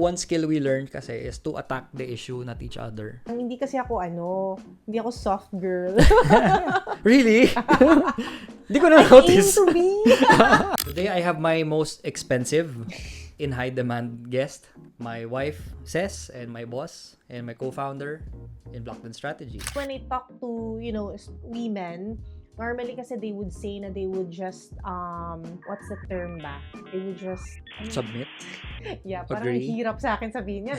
One skill we learned kasi is to attack the issue, not each other. Hindi kasi ako hindi ako soft girl. Really? Hindi ko na Aim notice. to be. Today I have my most expensive in high demand guest, my wife Ces, and my boss and my co-founder in Blockton Strategy. When I talk to, women, normally kasi they would say na they would just, what's the term ba? They would just, Submit. yeah, parang Agree. hirap sa akin sabihin yan.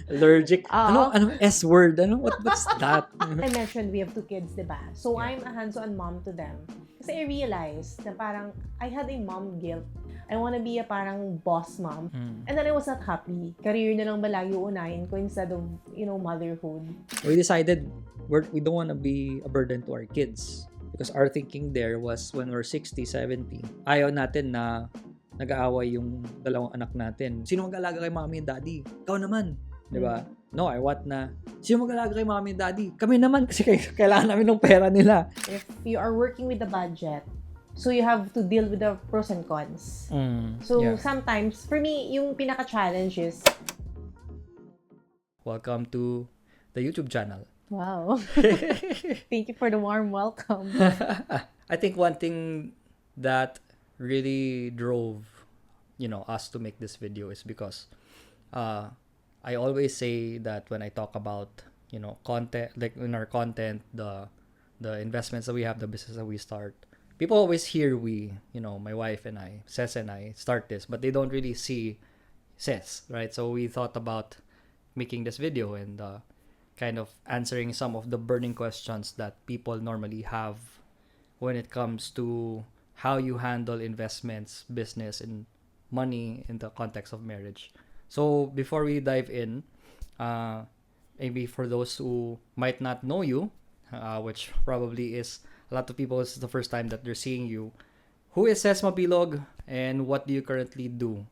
Allergic. Oo. Ano S word? What's that? I mentioned we have 2 kids, diba? So, Yeah. I'm a hands-on mom to them. Kasi I realized na parang I had a mom guilt. I wanna be a parang boss mom. And then I was not happy. Career na lang ba lagi unahin ko instead of, motherhood. We decided we don't want to be a burden to our kids. Because our thinking there was when we're 60, 70, ayaw natin na nag-aaway yung dalawang anak natin. Sino mag-alaga kay mommy and daddy? Ikaw naman. Di ba? No, I want na, sino mag-alaga kay mommy and daddy? Kami naman kasi kailangan namin ng pera nila. If you are working with the budget, so you have to deal with the pros and cons. So Yeah. sometimes, for me, yung pinaka-challenge is, Welcome to the YouTube channel. wow. Thank you for the warm welcome. I think one thing that really drove, us to make this video is because I always say that when I talk about, content, like in our content, the investments that we have, the business that we start, people always hear my wife and I, Ces and I, start this, but they don't really see Ces, right? So we thought about making this video and kind of answering some of the burning questions that people normally have when it comes to how you handle investments, business, and money in the context of marriage. So before we dive in, maybe for those who might not know you, which probably is a lot of people, this is the first time that they're seeing you. Who is Ces Mabilog and what do you currently do?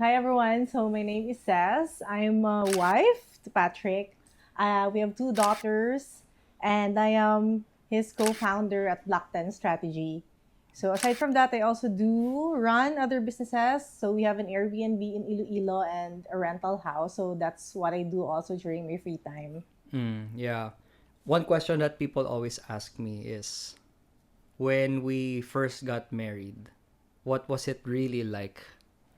Hi everyone, so my name is Ces. I'm a wife to Patrick. We have 2 daughters and I am his co-founder at Blockton Strategy. So aside from that, I also do run other businesses. So we have an Airbnb in Iloilo and a rental house. So that's what I do also during my free time. Yeah. One question that people always ask me is, when we first got married, what was it really like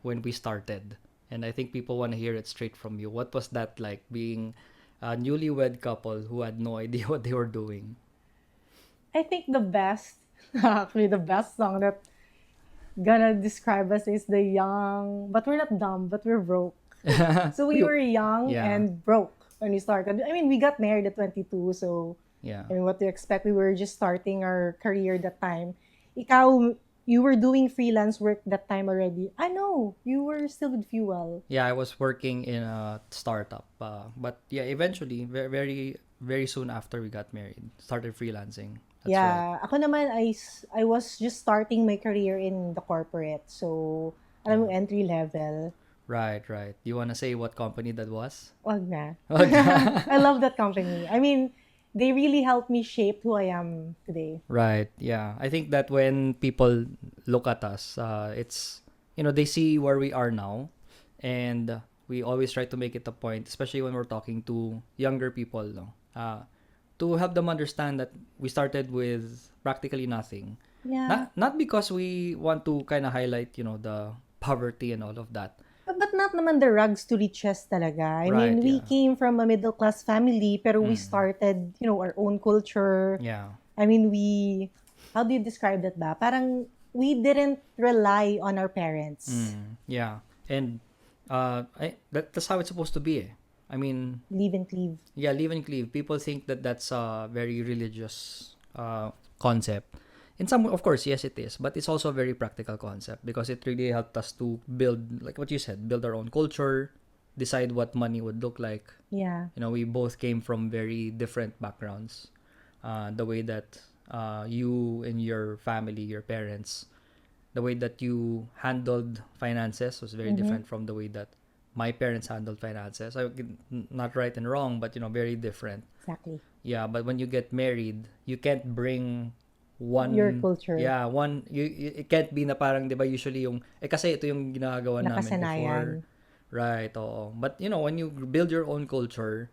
when we started? And I think people want to hear it straight from you. What was that like, being a newlywed couple who had no idea what they were doing? I think the best, actually the best song that gonna describe us is the young, but we're not dumb, but we're broke. So we were young Yeah. and broke when we started. I mean, we got married at 22, so Yeah. I mean, what do you expect? We were just starting our career that time. Ikaw, you were doing freelance work that time already. I know, you were still with Fuel. Yeah, I was working in a startup. But yeah, eventually, very, very, very soon after we got married, started freelancing. That's right. Yeah, ako naman, I was just starting my career in the corporate. So, alam mo, entry level. Right. You want to say what company that was? Wag na. Wag I love that company. I mean, they really helped me shape who I am today. Right. Yeah. I think that when people look at us, it's, they see where we are now, and we always try to make it a point, especially when we're talking to younger people, no? To help them understand that we started with practically nothing. Yeah. Not because we want to kind of highlight, the poverty and all of that. But not naman the rags to riches talaga. I Right, mean, we yeah. came from a middle-class family, pero we started, our own culture. Yeah. I mean, how do you describe that ba? Parang we didn't rely on our parents. Yeah. And that's how it's supposed to be. I mean, Live and cleave. yeah, live and cleave. People think that that's a very religious concept. In some, of course, yes, it is. But it's also a very practical concept because it really helped us to build, like what you said, build our own culture, decide what money would look like. Yeah. We both came from very different backgrounds. The way that you and your family, your parents, the way that you handled finances was very different from the way that my parents handled finances. Not right and wrong, but very different. Exactly. Yeah, but when you get married, you can't bring one Your culture. Yeah, one it can't be na parang 'di ba usually yung kasi ito yung ginagawa namin before. Nakasanayan. Right, oo. But, when you build your own culture,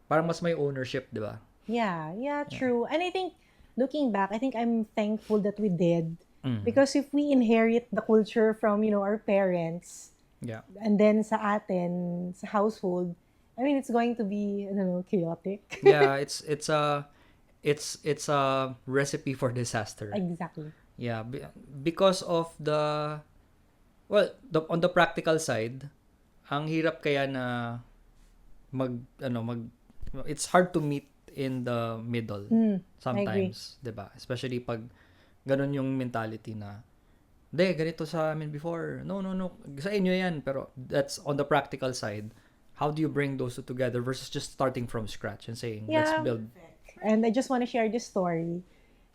parang mas may ownership, di ba? Yeah, Yeah. true. And I think, looking back, I think I'm thankful that we did. Mm. Because if we inherit the culture from, our parents, Yeah. and then sa atin, sa household, I mean, it's going to be, I don't know, chaotic. Yeah, it's a recipe for disaster. Exactly. Yeah, because of on the practical side, ang hirap kaya na it's hard to meet in the middle I agree. sometimes, 'di ba? Especially pag ganun yung mentality na, "Hindi, ganito sa amin before. No, no, no. Sa inyo 'yan." Pero that's on the practical side. How do you bring those two together versus just starting from scratch and saying, "Let's Yeah. build." And I just want to share this story.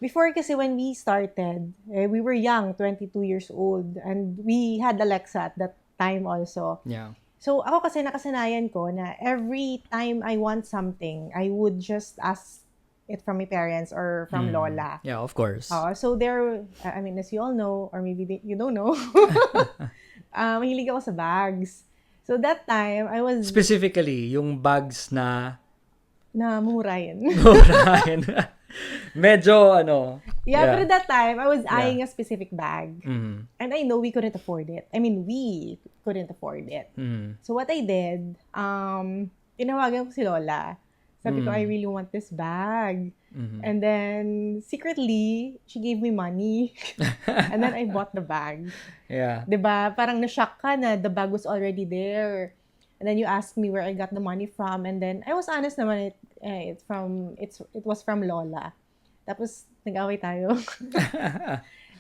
Before kasi when we started, we were young, 22 years old, and we had Alexa at that time also. Yeah. So ako kasi nakasanayan ko na every time I want something, I would just ask it from my parents or from Lola. Yeah, of course. So there, I mean, as you all know, or maybe you don't know, mahilig ako sa bags. So that time, I was Specifically, yung bags na mura yun. murahin. Medyo Yeah, but at that time, I was Yeah. eyeing a specific bag. Mhm. And I know we couldn't afford it. I mean, we couldn't afford it. Mhm. So what I did, tinawagan ko si Lola. Sabi ko, I really want this bag. Mhm. And then, secretly, she gave me money. And then I bought the bag. Yeah. 'Di ba? Parang na-shock ka na the bag was already there. And then you asked me where I got the money from. And then, I was honest naman, it was from Lola. Tapos, nag-away tayo.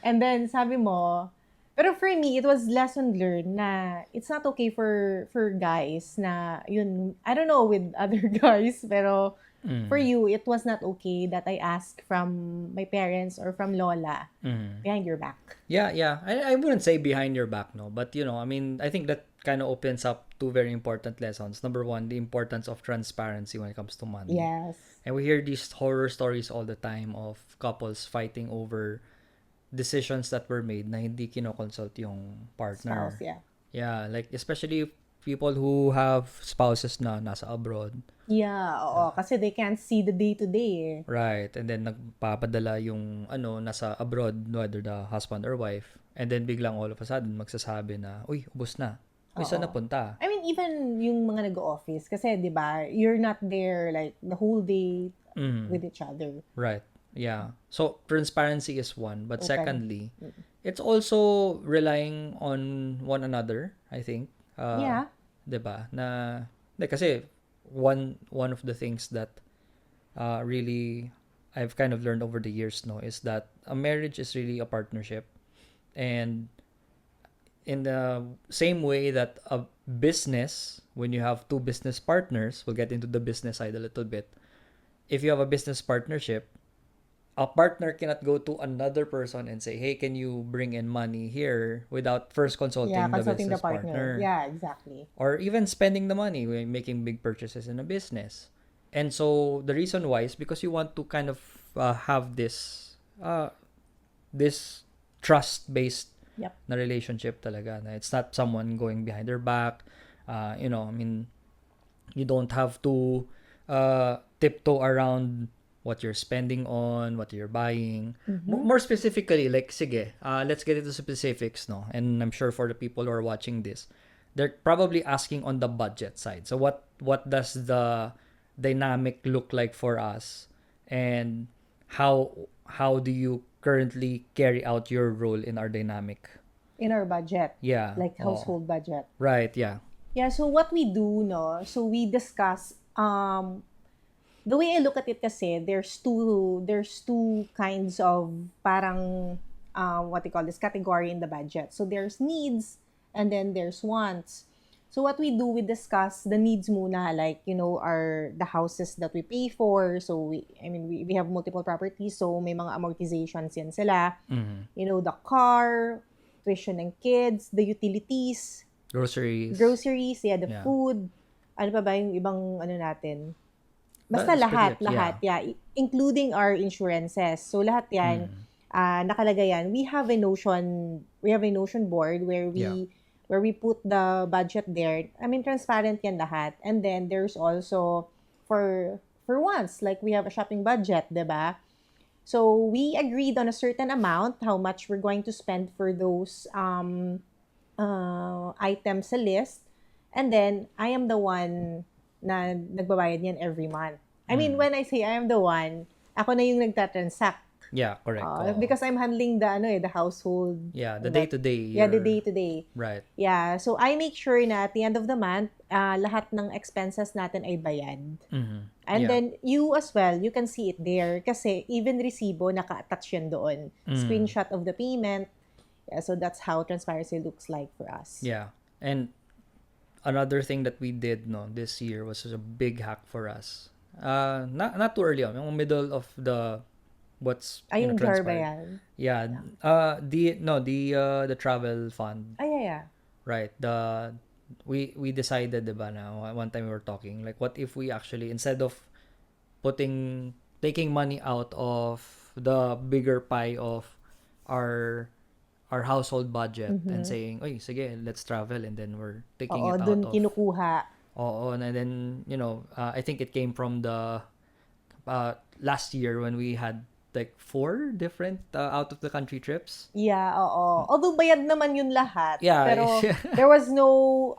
And then, sabi mo, pero for me, it was lesson learned na it's not okay for guys na, yun, I don't know with other guys, pero for you, it was not okay that I ask from my parents or from Lola behind your back. Yeah, yeah. I wouldn't say behind your back, no. But, I mean, I think that kind of opens up two very important lessons. Number one, the importance of transparency when it comes to money. Yes. And we hear these horror stories all the time of couples fighting over decisions that were made na hindi kinoconsult yung partner. Spouse, yeah. Yeah, like especially people who have spouses na nasa abroad. Yeah, oo. Kasi they can't see the day-to-day eh. Right. And then nagpapadala yung nasa abroad, whether the husband or wife. And then biglang all of a sudden magsasabi na, uy, ubos na. Uy, saan napunta? I mean, even yung mga nag-office, kasi di ba, you're not there like the whole day with each other. Right. Yeah. So, transparency is one. But Okay. secondly, it's also relying on one another, I think. Yeah. Diba? Kasi one of the things that really I've kind of learned over the years, no, is that a marriage is really a partnership. And in the same way that a business, when you have two business partners, we'll get into the business side a little bit. If you have a business partnership, a partner cannot go to another person and say, hey, can you bring in money here without first consulting the Consulting business the partner. Yeah, exactly. Or even spending the money when making big purchases in a business. And so the reason why is because you want to kind of have this trust-based Yep. na relationship talaga. Na it's not someone going behind their back. I mean, you don't have to tiptoe around what you're spending on, what you're buying. More specifically, like, sige, let's get into specifics, no? And I'm sure for the people who are watching this, they're probably asking on the budget side. So what does the dynamic look like for us? And how do you currently carry out your role in our dynamic? In our budget. Yeah. Like household budget. Right, yeah. Yeah, so what we do, no, so we discuss, the way I look at it kasi, there's two kinds of parang, what they call this, category in the budget. So there's needs, and then there's wants. So what we do, we discuss the needs muna, like, the houses that we pay for. So we have multiple properties, so may mga amortizations yan sila. The car, tuition ng kids, the utilities, Groceries, yeah, the Yeah. food, ano pa ba yung ibang natin? Basta That's lahat, pretty much, yeah. Including our insurances. So lahat yan, nakalagay yan. We have a Notion board where we Yeah. where we put the budget there. I mean, transparent yan lahat. And then there's also for once, like we have a shopping budget, 'di ba? So we agreed on a certain amount, how much we're going to spend for those items sa list. And then, I am the one na nagbabayad niyan every month. I mean, when I say I am the one, ako na yung nagtatransact. Yeah, correct. Oo. Because I'm handling the household. Yeah, the day-to-day. Yeah, the day-to-day. Right. Yeah, so I make sure na at the end of the month, lahat ng expenses natin ay bayad. And Yeah. then, you as well, you can see it there. Kasi even resibo, naka-attach yan doon. Screenshot of the payment. Yeah, so that's how transparency looks like for us. Yeah. And another thing that we did this year was a big hack for us. Not too early on, yung middle of the what's Ay, yung jar ba transpired. yan? Yeah. The travel fund. Ay, yeah. Right. We decided, diba, na one time we were talking, like, what if we actually, instead of taking money out of the bigger pie of our household budget and saying, oy, sige, let's travel, and then we're taking Oo, it out dun of. kinukuha. Oo, and then, I think it came from the last year when we had like 4 different out of the country trips. Yeah, oo. Although bayad naman yun lahat. Yeah. Pero there was no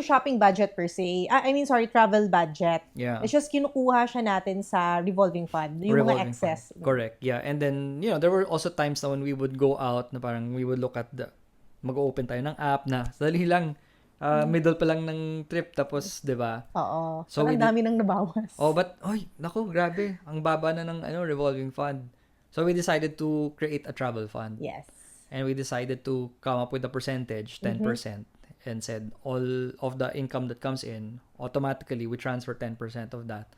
shopping budget per se. I mean, sorry, travel budget. Yeah. It's just kinukuha siya natin sa revolving fund. Yung mga Revolving excess. fund. Correct. Yeah. And then, there were also times na when we would go out na parang we would look at mag-open tayo ng app na sadali lang, middle pa lang ng trip, tapos, di ba? Oo. So, Parang dami nang nabawas. Oh, but, naku, grabe. Ang baba na ng revolving fund. So, we decided to create a travel fund. Yes. And we decided to come up with a percentage, 10%, and said all of the income that comes in, automatically we transfer 10% of that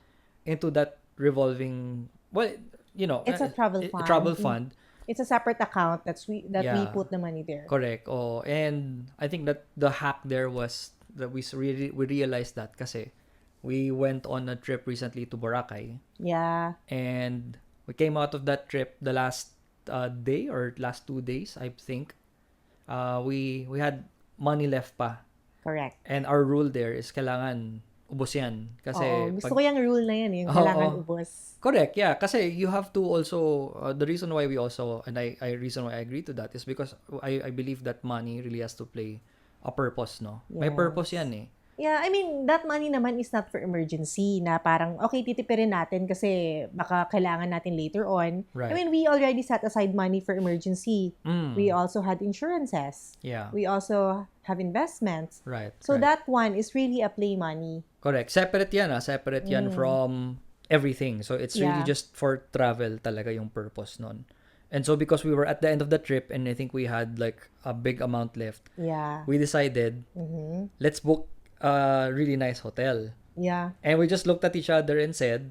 into that revolving, It's a travel fund. Travel fund. It's a separate account that we Yeah. put the money there. Correct. Oh, and I think that the hack there was that we realized that kasi we went on a trip recently to Boracay, Yeah. and we came out of that trip the last day or last 2 days, I think. We had money left pa. Correct. And our rule there is kailangan ubos yan. Kasi Oo, gusto ko yung rule na yan, yung kailangan ubos. Correct, yeah. Kasi you have to also, the reason why we also, and reason why I agree to that is because I believe that money really has to play a purpose, no? May Yes. purpose yan eh. Yeah, I mean, that money naman is not for emergency na parang, okay, titipirin natin kasi baka kailangan natin later on. Right. I mean, we already set aside money for emergency. We also had insurances. Yeah. We also have investments. Right. So right. that one is really a play money. Correct. Separate yan, Separate yan from everything. So it's really Yeah. just for travel talaga yung purpose nun. And so because we were at the end of the trip and I think we had like a big amount left, Yeah. we decided, let's book a really nice hotel. Yeah. And we just looked at each other and said,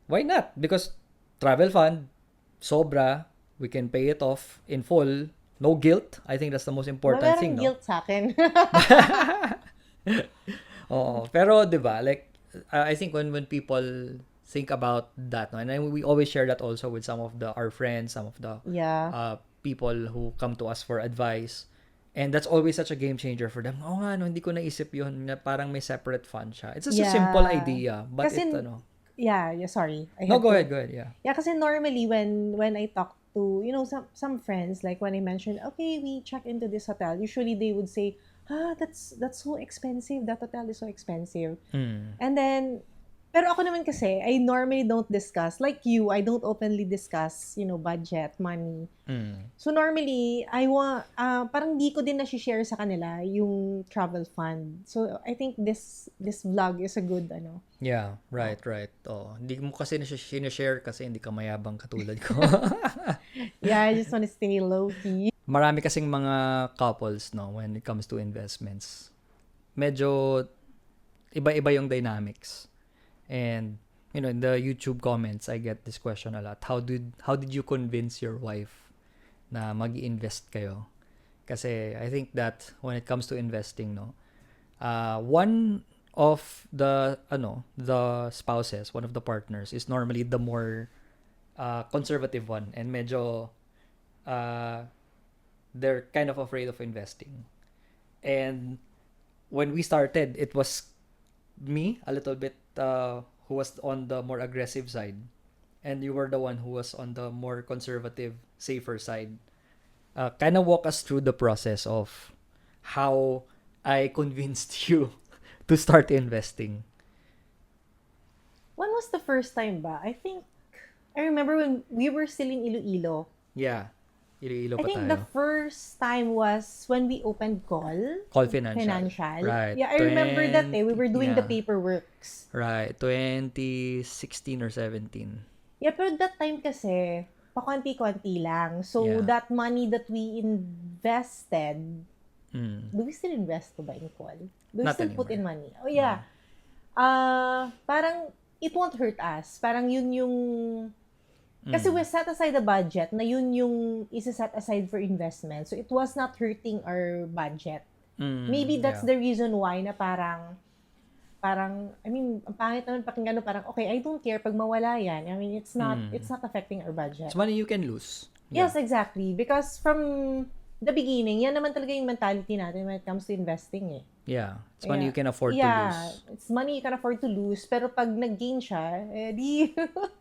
why not? Because travel fund, sobra, we can pay it off in full. No guilt. I think that's the most important Wala thing, ring no? guilt sa akin. Oo. Pero, di ba, like, I think when people think about that, no? And we always share that also with some of our friends, some of the Yeah. people who come to us for advice. And that's always such a game changer for them. Oh nga, no, hindi ko naisip yun na parang may separate fund siya. It's just a Yeah. simple idea. But Kasi, yeah, sorry. go ahead, yeah. Yeah, kasi normally when I talk to, some friends, like when I mention, okay, we check into this hotel, usually they would say, that's so expensive. That hotel is so expensive. And then, pero ako naman kasi, I normally don't discuss, like you, I don't openly discuss, budget, money. So normally, parang di ko din na-share sa kanila yung travel fund. So I think this vlog is a good, Yeah, right. Oh, hindi mo kasi na-share kasi hindi ka mayabang katulad ko. Yeah, I just want to stay low-key. Marami kasing mga couples, no, when it comes to investments. Medyo iba-iba yung dynamics. And, in the YouTube comments, I get this question a lot. How did you convince your wife na mag-invest kayo? Kasi I think that when it comes to investing, no, one of the spouses, one of the partners is normally the more conservative one, and medyo they're kind of afraid of investing. And when we started, it was me a little bit who was on the more aggressive side, and you were the one who was on the more conservative, safer side. Kind of walk us through the process of how I convinced you to start investing. When was the first time ba? I think, I remember when we were still in Iloilo. Yeah, Iloilo I pa think tayo. the first time was when we opened Call Financial. Financial. Right. Yeah, I remember that day. We were doing the Yeah. paperworks. Right, 2016 or 17. Yeah, pero that time kasi, pakonti-konti lang. So, Yeah. that money that we invested, Mm. do we still invest to ba in call? Do we Not still put in anymore. money? Oh, yeah. Parang, it won't hurt us. Parang yun yung, kasi we set aside a budget na yun yung isa-set aside for investment. So, it was not hurting our budget. Maybe that's the reason why na parang, I mean, ang pangit naman pakinggan, no, parang, okay, I don't care pag mawala yan. I mean, it's not affecting our budget. It's money you can lose. Yes, exactly. Because from the beginning, yan naman talaga yung mentality natin when it comes to investing eh. Yeah. It's money Yeah. you can afford to lose. It's money you can afford to lose. Pero pag nag-gain siya, eh di,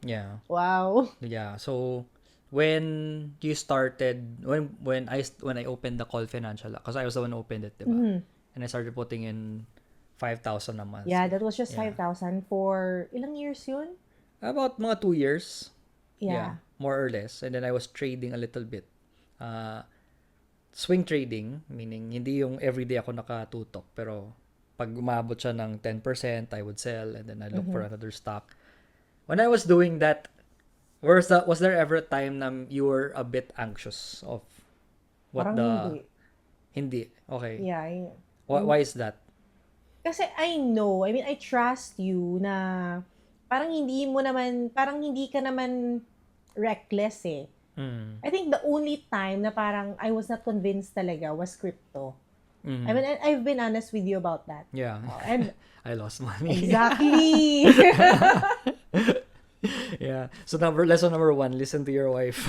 Yeah. wow. Yeah. So when you started when I opened the Call Financial, because I was the one who opened it, diba? And I started putting in 5,000 a month. Yeah, that was just Yeah. 5,000 for ilang years yun? About mga 2 years. Yeah. More or less. And then I was trading a little bit. Swing trading, meaning hindi yung everyday ako nakatutok, pero pag umabot siya ng 10%, I would sell and then I look for another stock. When I was doing that, was there ever a time na you were a bit anxious of what Parang the hindi. Hindi. Okay. Yeah. Why is that? Kasi I know, I mean, I trust you na parang hindi ka naman reckless eh. I think the only time na parang I was not convinced talaga was crypto. I mean, I've been honest with you about that. Yeah. And I lost money. exactly. Yeah. So lesson number 1, listen to your wife.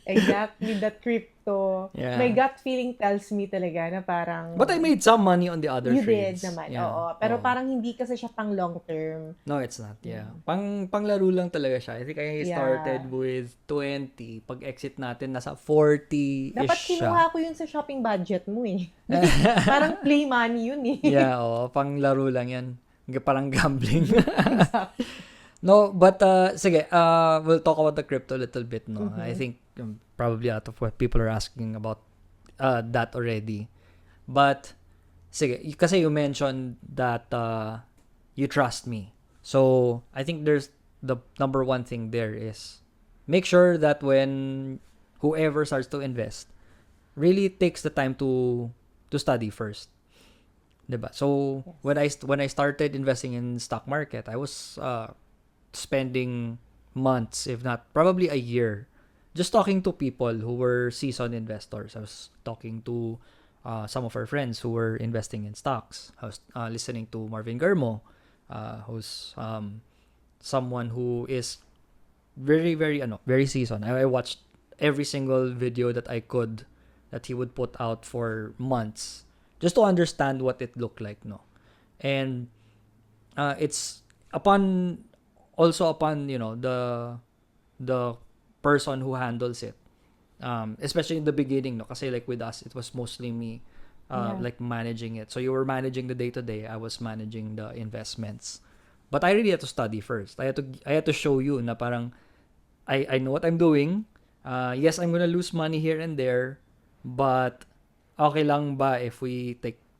Exactly, that crypto. Yeah. My gut feeling tells me talaga na parang But I made some money on the other you trades. did naman. Yeah. Oo. Pero Oo. parang hindi kasi siya pang long term. No, it's not. Yeah. Panglaro lang talaga siya. I think I started with 20. Pag-exit natin, nasa 40-ish Dapat siya. kinuha ko yun sa shopping budget mo eh. Parang play money yun eh. Yeah, panglaro lang yan. Parang gambling. No, but sige, we'll talk about the crypto a little bit, no. I think probably out of what people are asking about that already. But sige, kasi you mentioned that you trust me. So, I think there's the number one thing there is make sure that when whoever starts to invest really takes the time to study first. Diba? So, Yes. when I started investing in stock market, I was spending months, if not probably a year, just talking to people who were seasoned investors. I was talking to some of our friends who were investing in stocks. I was listening to Marvin Germo, who's someone who is very, very, very seasoned. I watched every single video that I could that he would put out for months just to understand what it looked like, no. And it's upon the person who handles it, especially in the beginning, no, kasi like with us it was mostly me like managing it. So you were managing the day to day, I was managing the investments, but I really had to study first. I had to show you na parang I know what I'm doing. Yes, I'm gonna lose money here and there, but okay lang ba if we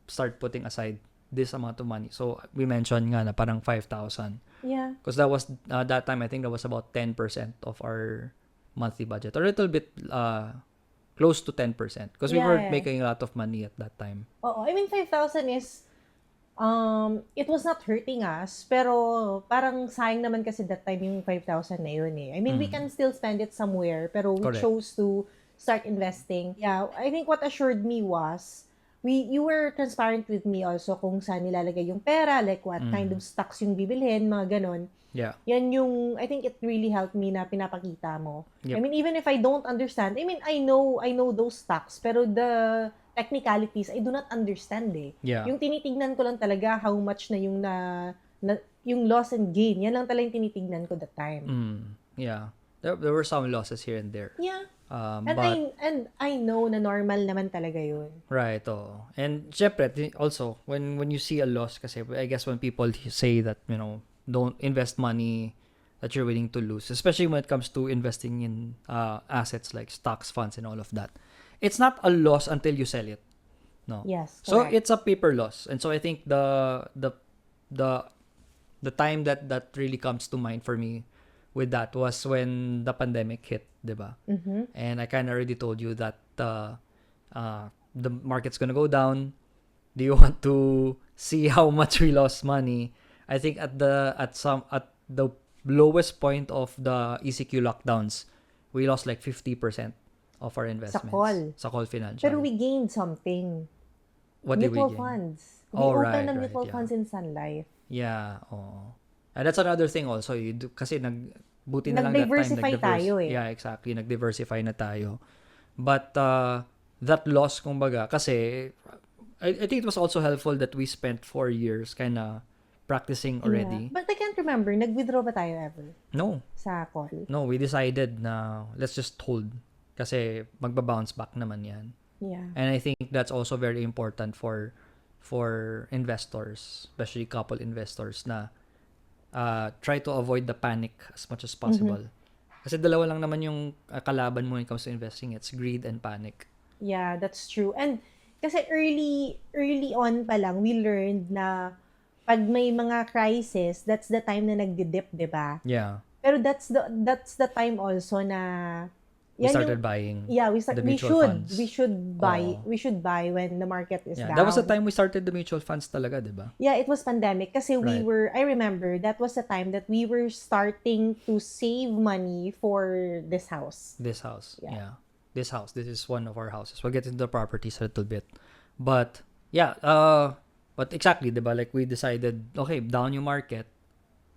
start putting aside this amount of money? So we mentioned nga na parang 5,000. Yeah. Because that was that time, I think that was about 10% of our monthly budget, or a little bit close to 10%, because we were making a lot of money at that time. Oo. I mean, 5,000 is it was not hurting us, pero parang sayang naman kasi that time yung 5,000 na yun eh. I mean, we can still spend it somewhere, pero we Correct. chose to start investing. Yeah, I think what assured me was you were transparent with me also kung saan nilalagay yung pera, like what kind of stocks yung bibilhin, mga ganon. Yeah. Yan yung, I think it really helped me na pinapakita mo. Yep. I mean, even if I don't understand, I mean, I know those stocks, pero the technicalities, I do not understand eh. Yeah. Yung tinitignan ko lang talaga how much na yung yung loss and gain. Yan lang talaga yung tinitignan ko that time. Yeah. There were some losses here and there. Yeah. But I know na normal naman talaga yun. right, oh. And syempre, also when you see a loss kasi I guess when people say that, don't invest money that you're willing to lose, especially when it comes to investing in assets like stocks, funds and all of that. It's not a loss until you sell it. No. Yes. So Correct. it's a paper loss. And so I think the time that really comes to mind for me with that was when the pandemic hit, diba? And I kind of already told you that the market's gonna go down. Do you want to see how much we lost money? I think at the lowest point of the ECQ lockdowns, we lost like 50% of our investments. Sa call Financial. Pero we gained something. What did we mutual gain? funds. We Oh, opened right, a mutual yeah. funds in Sun Life. Yeah, oo. And that's another thing also. Kasi buti na lang that time. Nag-diversify tayo eh. Yeah, exactly. Nag-diversify na tayo. But that loss, kumbaga, kasi I think it was also helpful that we spent 4 years kind of practicing already. Yeah. But I can't remember, nag-withdraw ba tayo ever No. sa call? No, we decided na let's just hold. Kasi magba-bounce back naman yan. Yeah. And I think that's also very important for investors, especially couple investors, na try to avoid the panic as much as possible. Kasi dalawa lang naman yung kalaban mo when it comes to investing. It's greed and panic. Yeah, that's true. And kasi early on pa lang, we learned na pag may mga crisis, that's the time na nagdi-dip, di ba? Yeah. Pero that's the time also na We started buying. Yeah, the mutual funds. We should buy. Oo. We should buy when the market is down. That was the time we started the mutual funds talaga, di ba? Yeah, it was pandemic kasi Right. I remember that was the time that we were starting to save money for this house. This house. Yeah. Yeah. This house. This is one of our houses. We'll get into the properties a little bit. But, yeah. But exactly, di ba? Like, we decided, okay, down yung market,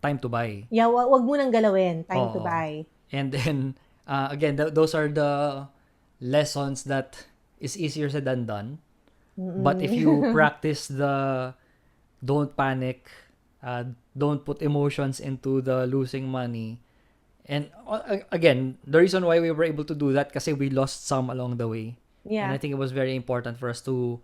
time to buy. Yeah, wag mo nang galawin. Time to Oo. buy. And then, again, those are the lessons that is easier said than done. But if you practice the don't panic, don't put emotions into the losing money. And again, the reason why we were able to do that kasi we lost some along the way. Yeah. And I think it was very important for us to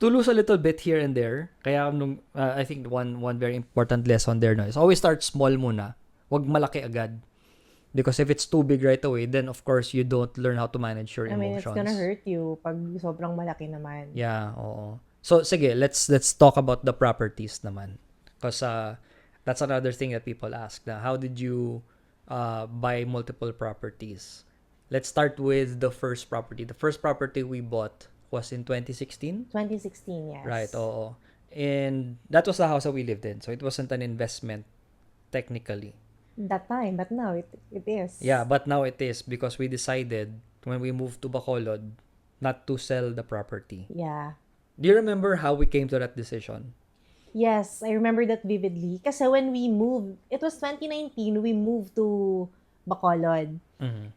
lose a little bit here and there. Kaya I think one very important lesson there is always start small muna. Wag malaki agad. Because if it's too big right away, then of course you don't learn how to manage your I mean, emotions. it's gonna hurt you pag sobrang malaki naman. Yeah, oo. So sige, let's talk about the properties naman. Because that's another thing that people ask. Na how did you buy multiple properties? Let's start with the first property. The first property we bought was in 2016. 2016, yes. Right, oo. And that was the house that we lived in. So it wasn't an investment technically. That time, but now it is. Yeah, but now it is because we decided when we moved to Bacolod not to sell the property. Yeah. Do you remember how we came to that decision? Yes, I remember that vividly. Kasi when we moved, it was 2019, we moved to Bacolod.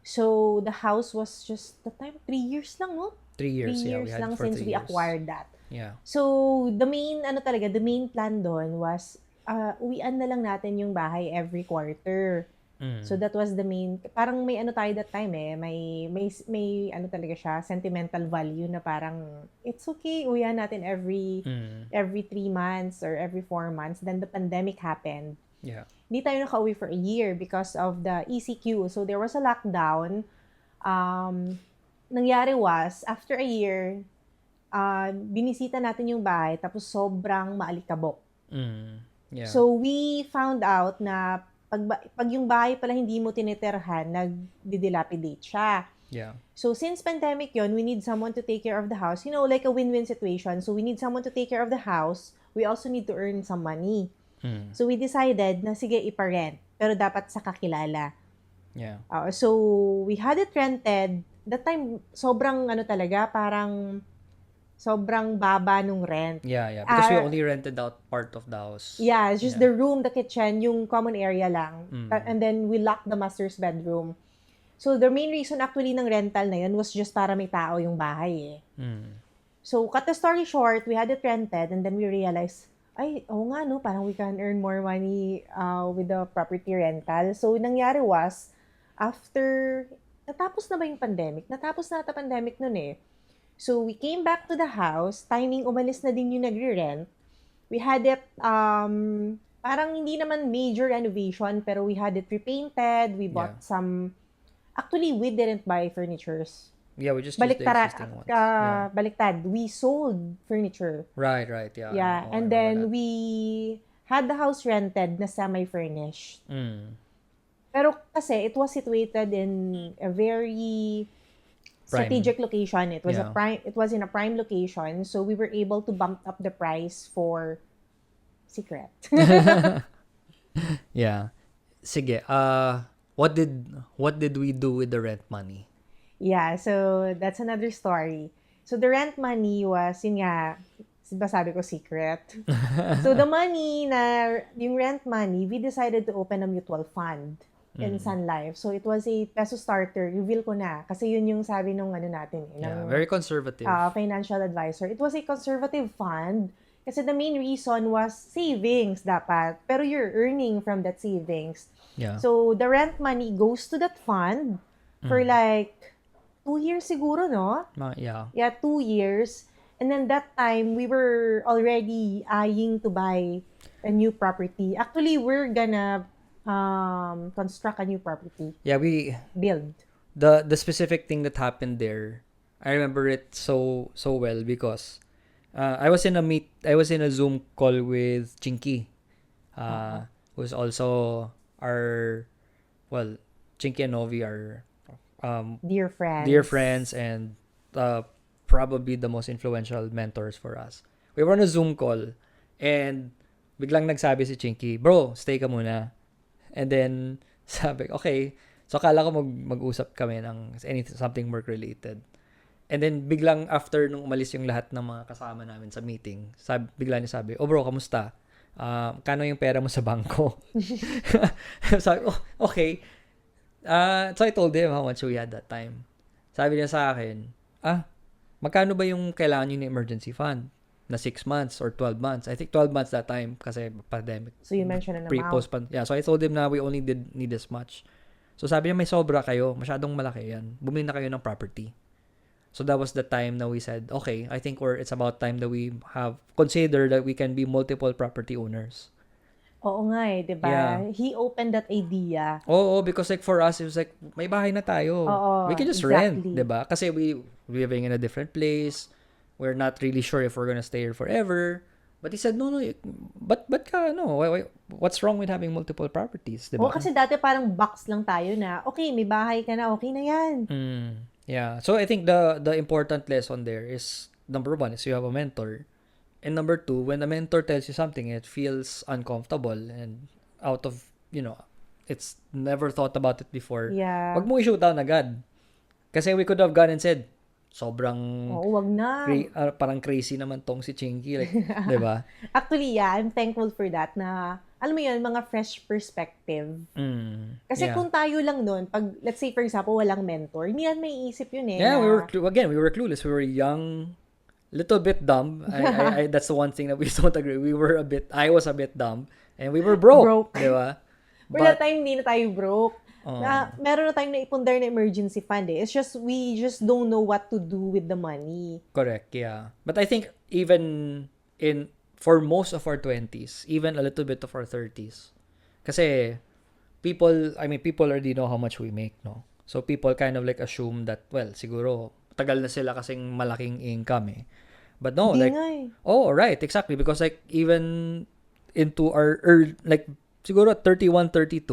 So the house was just, the time, 3 years lang, no? 3 years, 3 yeah. years We had lang it for since 3 we years. acquired that. Yeah. So, the main plan doon was, uwian na lang natin yung bahay every quarter. So, that was the main, parang may tayo that time eh, may talaga siya, sentimental value na parang, it's okay, uwian natin every 3 months or every 4 months. Then, the pandemic happened. Yeah. Hindi tayo nakauwi for a year because of the ECQ. So, there was a lockdown. Nangyari was, after a year, binisita natin yung bahay, tapos sobrang maalikabok. Yeah. So, we found out na pag yung bahay pala hindi mo tinitirhan, nagdidilapidate siya. Yeah. So, since pandemic yon, we need someone to take care of the house. You know, like a win-win situation. So, we need someone to take care of the house. We also need to earn some money. So, we decided na sige, iparent. Pero dapat sa kakilala. Yeah. So, we had it rented. That time, sobrang talaga, parang sobrang baba nung rent. Yeah. Because we Ah, only rented out part of the house. yeah, it's just Yeah. the room, the kitchen, yung common area lang. Mm. And then we locked the master's bedroom. So the main reason actually ng rental na yun was just para may tao yung bahay eh. Mm. So cut the story short, we had it rented and then we realized, ay, oo nga no, parang we can earn more money with the property rental. So nangyari was, after, natapos na ba yung pandemic? Natapos na ata pandemic nun eh. So we came back to the house, timing umalis na din yung nagre-rent. We had it, parang hindi naman major renovation, pero we had it repainted, we bought some, actually we didn't buy furnitures. Yeah, we just used the existing ones. Yeah. Baliktad, we sold furniture. Right. Yeah. Yeah, Oh, I and remember then that. we had the house rented na semi-furnished. Mm. Pero kasi it was situated in a very strategic location. It was Yeah. it was in a prime location, so we were able to bump up the price for secret. Yeah. Sige. What did we do with the rent money? Yeah, so that's another story. So the rent money was, yun nga, diba sabi ko secret? So the money yung rent money, we decided to open a mutual fund in Sun Life. So it was a peso starter. Reveal ko na. Kasi yun yung sabi nung natin. Yeah, very conservative. Financial advisor. It was a conservative fund. Kasi the main reason was savings dapat. Pero you're earning from that savings. Yeah. So the rent money goes to that fund for like 2 years siguro, no? Yeah. Yeah, 2 years. And then that time, we were already eyeing to buy a new property. Actually, we're gonna construct a new property. Yeah, Build. the specific thing that happened there, I remember it so well because I was in a Zoom call with Chinky, who's also Chinky and Novi are Dear friends. and probably the most influential mentors for us. We were on a Zoom call and biglang nagsabi si Chinky, bro, stay ka muna. And then sabi, okay. So akala ko mag-usap kami ng something work related. And then biglang after nung umalis yung lahat ng mga kasama namin sa meeting, bigla niya sabi, oh bro, kamusta? Kano yung pera mo sa bangko? Sabi, oh, okay. So I told him how much we had that time. Sabi niya sa akin, magkano ba yung kailangan nyo ng emergency fund? Na 6 months or 12 months. I think 12 months that time kasi pandemic. So you mentioned an amount. Pre-post. Yeah, so I told him na we only need this much. So sabi niya may sobra kayo. Masyadong malaki yan. Bumili na kayo ng property. So that was the time na we said, okay, I think it's about time that we have consider that we can be multiple property owners. Oo nga eh, di ba? Yeah. He opened that idea. Oo, because like for us, it was like, may bahay na tayo. Oo, We can just rent, di ba? Kasi we living in a different place. We're not really sure if we're gonna stay here forever. But he said, no, but ka, no, what's wrong with having multiple properties, di ba? Oo, kasi dati parang box lang tayo na, okay, may bahay ka na, okay na yan. Yeah. So I think the important lesson there is, number 1 is you have a mentor. And number 2, when the mentor tells you something, it feels uncomfortable and out of, it's never thought about it before. Yeah. Wag mo i-shoot down agad. Kasi we could have gone and said, sobrang Oo, wag na. parang crazy naman tong si Chinky, like, 'di ba? Actually, yeah, I'm thankful for that na alam mo yun, mga fresh perspective. Kasi kung tayo lang nun, pag let's say for example, walang mentor, hindi yan may isip yun eh. Yeah, we were clueless. We were young, little bit dumb. I that's the one thing that we don't agree. I was a bit dumb and we were broke. 'Di ba? For that time, hindi na tayo broke. Meron na tayong naipundar na emergency fund eh. It's just, we just don't know what to do with the money. Correct, yeah. But I think even for most of our 20s, even a little bit of our 30s, kasi people already know how much we make, no? So people kind of like assume that, well, siguro, tagal na sila kasing malaking income eh. But no, Di like, nga eh. oh, right, exactly. Because like, even into our like, siguro at 31, 32,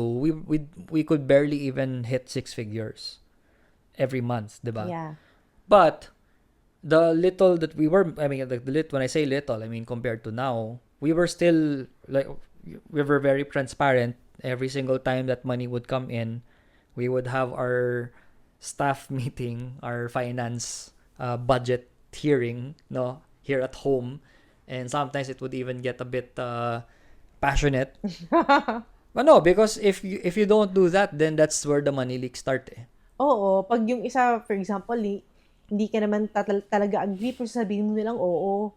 we could barely even hit 6 figures every month, diba? Yeah. But the little that we were, when I say little, I mean compared to now, we were still like, we were very transparent. Every single time that money would come in, we would have our staff meeting, our finance budget hearing, no, here at home, and sometimes it would even get a bit passionate. But no, because if you don't do that, then that's where the money leaks start. Eh. Oo, pag yung isa, for example, hindi ka naman talaga agree, pero sabihin mo nilang oo.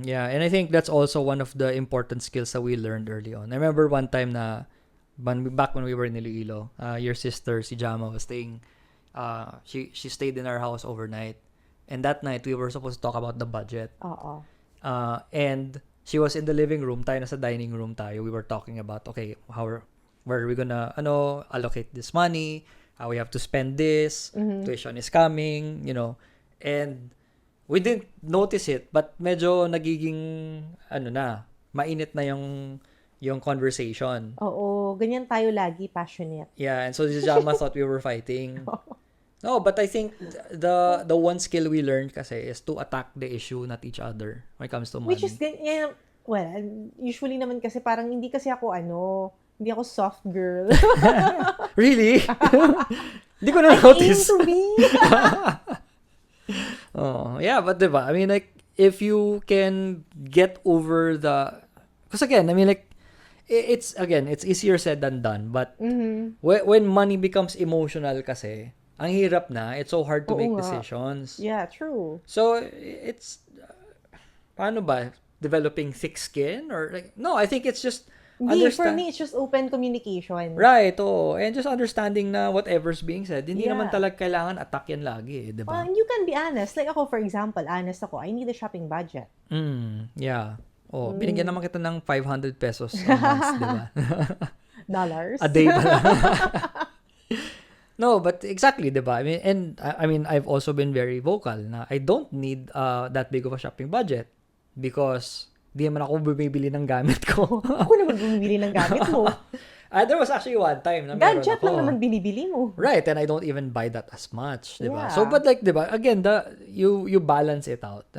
Yeah, and I think that's also one of the important skills that we learned early on. I remember one time na back when we were in Iloilo, your sister, si Jama, was staying. She stayed in our house overnight, and that night we were supposed to talk about the budget. Oo. And she was in the living room, tayo nasa dining room tayo. We were talking about, okay, where are we gonna allocate this money? How we have to spend this. Tuition is coming, and we didn't notice it, but medyo nagiging mainit na yung conversation. Oo, ganyan tayo lagi, passionate. Yeah, and so Jama thought we were fighting. No, but I think the one skill we learned kasi is to attack the issue, not each other, when it comes to money. Which is, well, usually naman kasi parang hindi kasi ako hindi ako soft girl. Really? Hindi ko na-notice. I aim to be. Oh, yeah, but diba? I mean, like, if you can get over because again, I mean, like, it's easier said than done, but when money becomes emotional kasi, ang hirap na, it's so hard to make decisions. Yeah, true. So, it's, paano ba? Developing thick skin? Or, like, no, I think it's just, for me, it's just open communication. Right, oh. And just understanding na whatever's being said, hindi Yeah. naman talaga kailangan attack yan lagi, di ba? And you can be honest. Like ako, for example, honest ako, I need a shopping budget. Yeah. Oh, binigyan naman kita ng 500 pesos a month, di ba? Dollars. A day pa lang. No, but exactly, di ba? I mean, I've also been very vocal na I don't need that big of a shopping budget because di naman ako bumibili ng gamit ko. Ako naman bumibili ng gamit mo. There was actually one time na meron Gadget ako. lang naman binibili mo. Right, and I don't even buy that as much, di ba? Yeah. So, but like, di ba, again, you balance it out.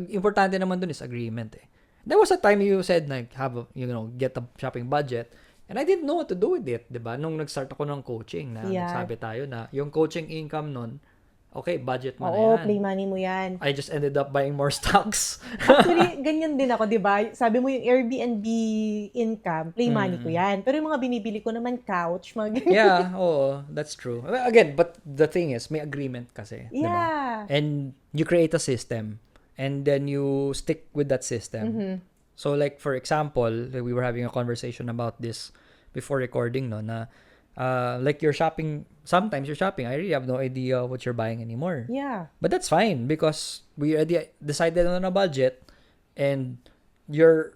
Importante naman dun is agreement eh. There was a time you said like get a shopping budget, and I didn't know what to do with it, 'di ba? Nung nag-start ako ng coaching na nagsabi tayo na yung coaching income nun, okay, budget mo na yan. Play money mo yan. I just ended up buying more stocks. Actually, ganyan din ako, 'di ba? Sabi mo yung Airbnb income, play money ko yan. Pero yung mga binibili ko naman couch, mga ganyan. Yeah, that's true. Well, again, but the thing is, may agreement kasi, 'di ba? Yeah. And you create a system. And then you stick with that system. So like for example, we were having a conversation about this before recording, no, na like you're shopping, sometimes you're shopping, I really have no idea what you're buying anymore. Yeah. But that's fine because we already decided on a budget, and your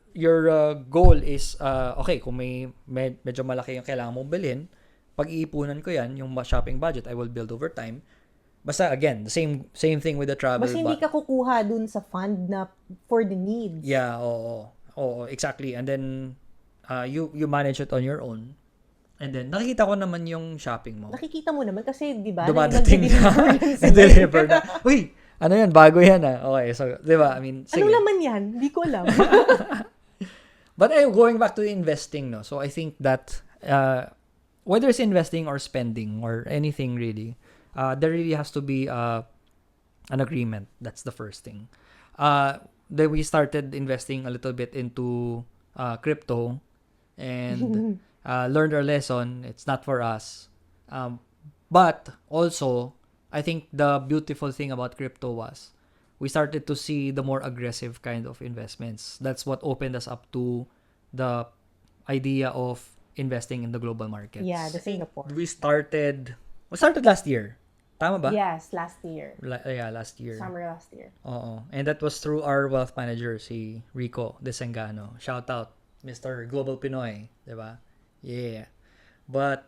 goal is okay, kung medyo malaki yung kailangan mong bilhin, pag-iipunan ko yan, yung shopping budget, I will build over time. Basta again, the same thing with the travel. Basta hindi ka kukuha dun sa fund na for the needs. Yeah, oo, exactly. And then you manage it on your own. And then nakikita ko naman yung shopping mo. Nakikita mo naman kasi 'di ba? Dumadating na. Deliver na. Uy, ano yan? Bago yan ah. Okay, so 'di ba? I mean, sige. Anong laman yan? Hindi ko alam. But going back to the investing, no. So I think that whether it's investing or spending or anything really, there really has to be an agreement. That's the first thing. Then we started investing a little bit into crypto and learned our lesson. It's not for us. But also, I think the beautiful thing about crypto was we started to see the more aggressive kind of investments. That's what opened us up to the idea of investing in the global markets. Yeah, the Singapore. We started last year. Tama ba? Yes, last year. Yeah, last year. Summer last year. Oo. And that was through our wealth manager, si Rico Desengano. Shout out, Mr. Global Pinoy. Diba? Yeah. But,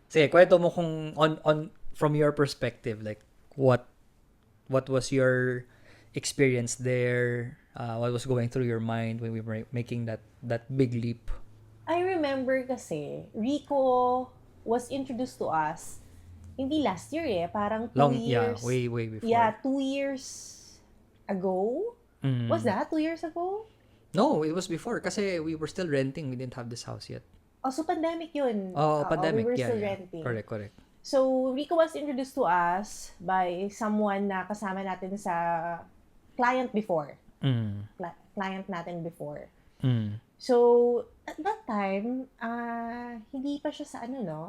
sige, kwento mo kung on from your perspective, like, what was your experience there? What was going through your mind when we were making that big leap? I remember kasi, Rico was introduced to us hindi last year parang 2 years. Yeah, way before. Yeah, 2 years ago. Was that 2 years ago? No, it was before kasi we were still renting. We didn't have this house yet. Oh, so pandemic yun. Oh, pandemic. We were yeah, still yeah. renting. Correct. So, Rico was introduced to us by someone na kasama natin sa client before. Mm. Client natin before. Mm. So, at that time, hindi pa siya sa ano, no?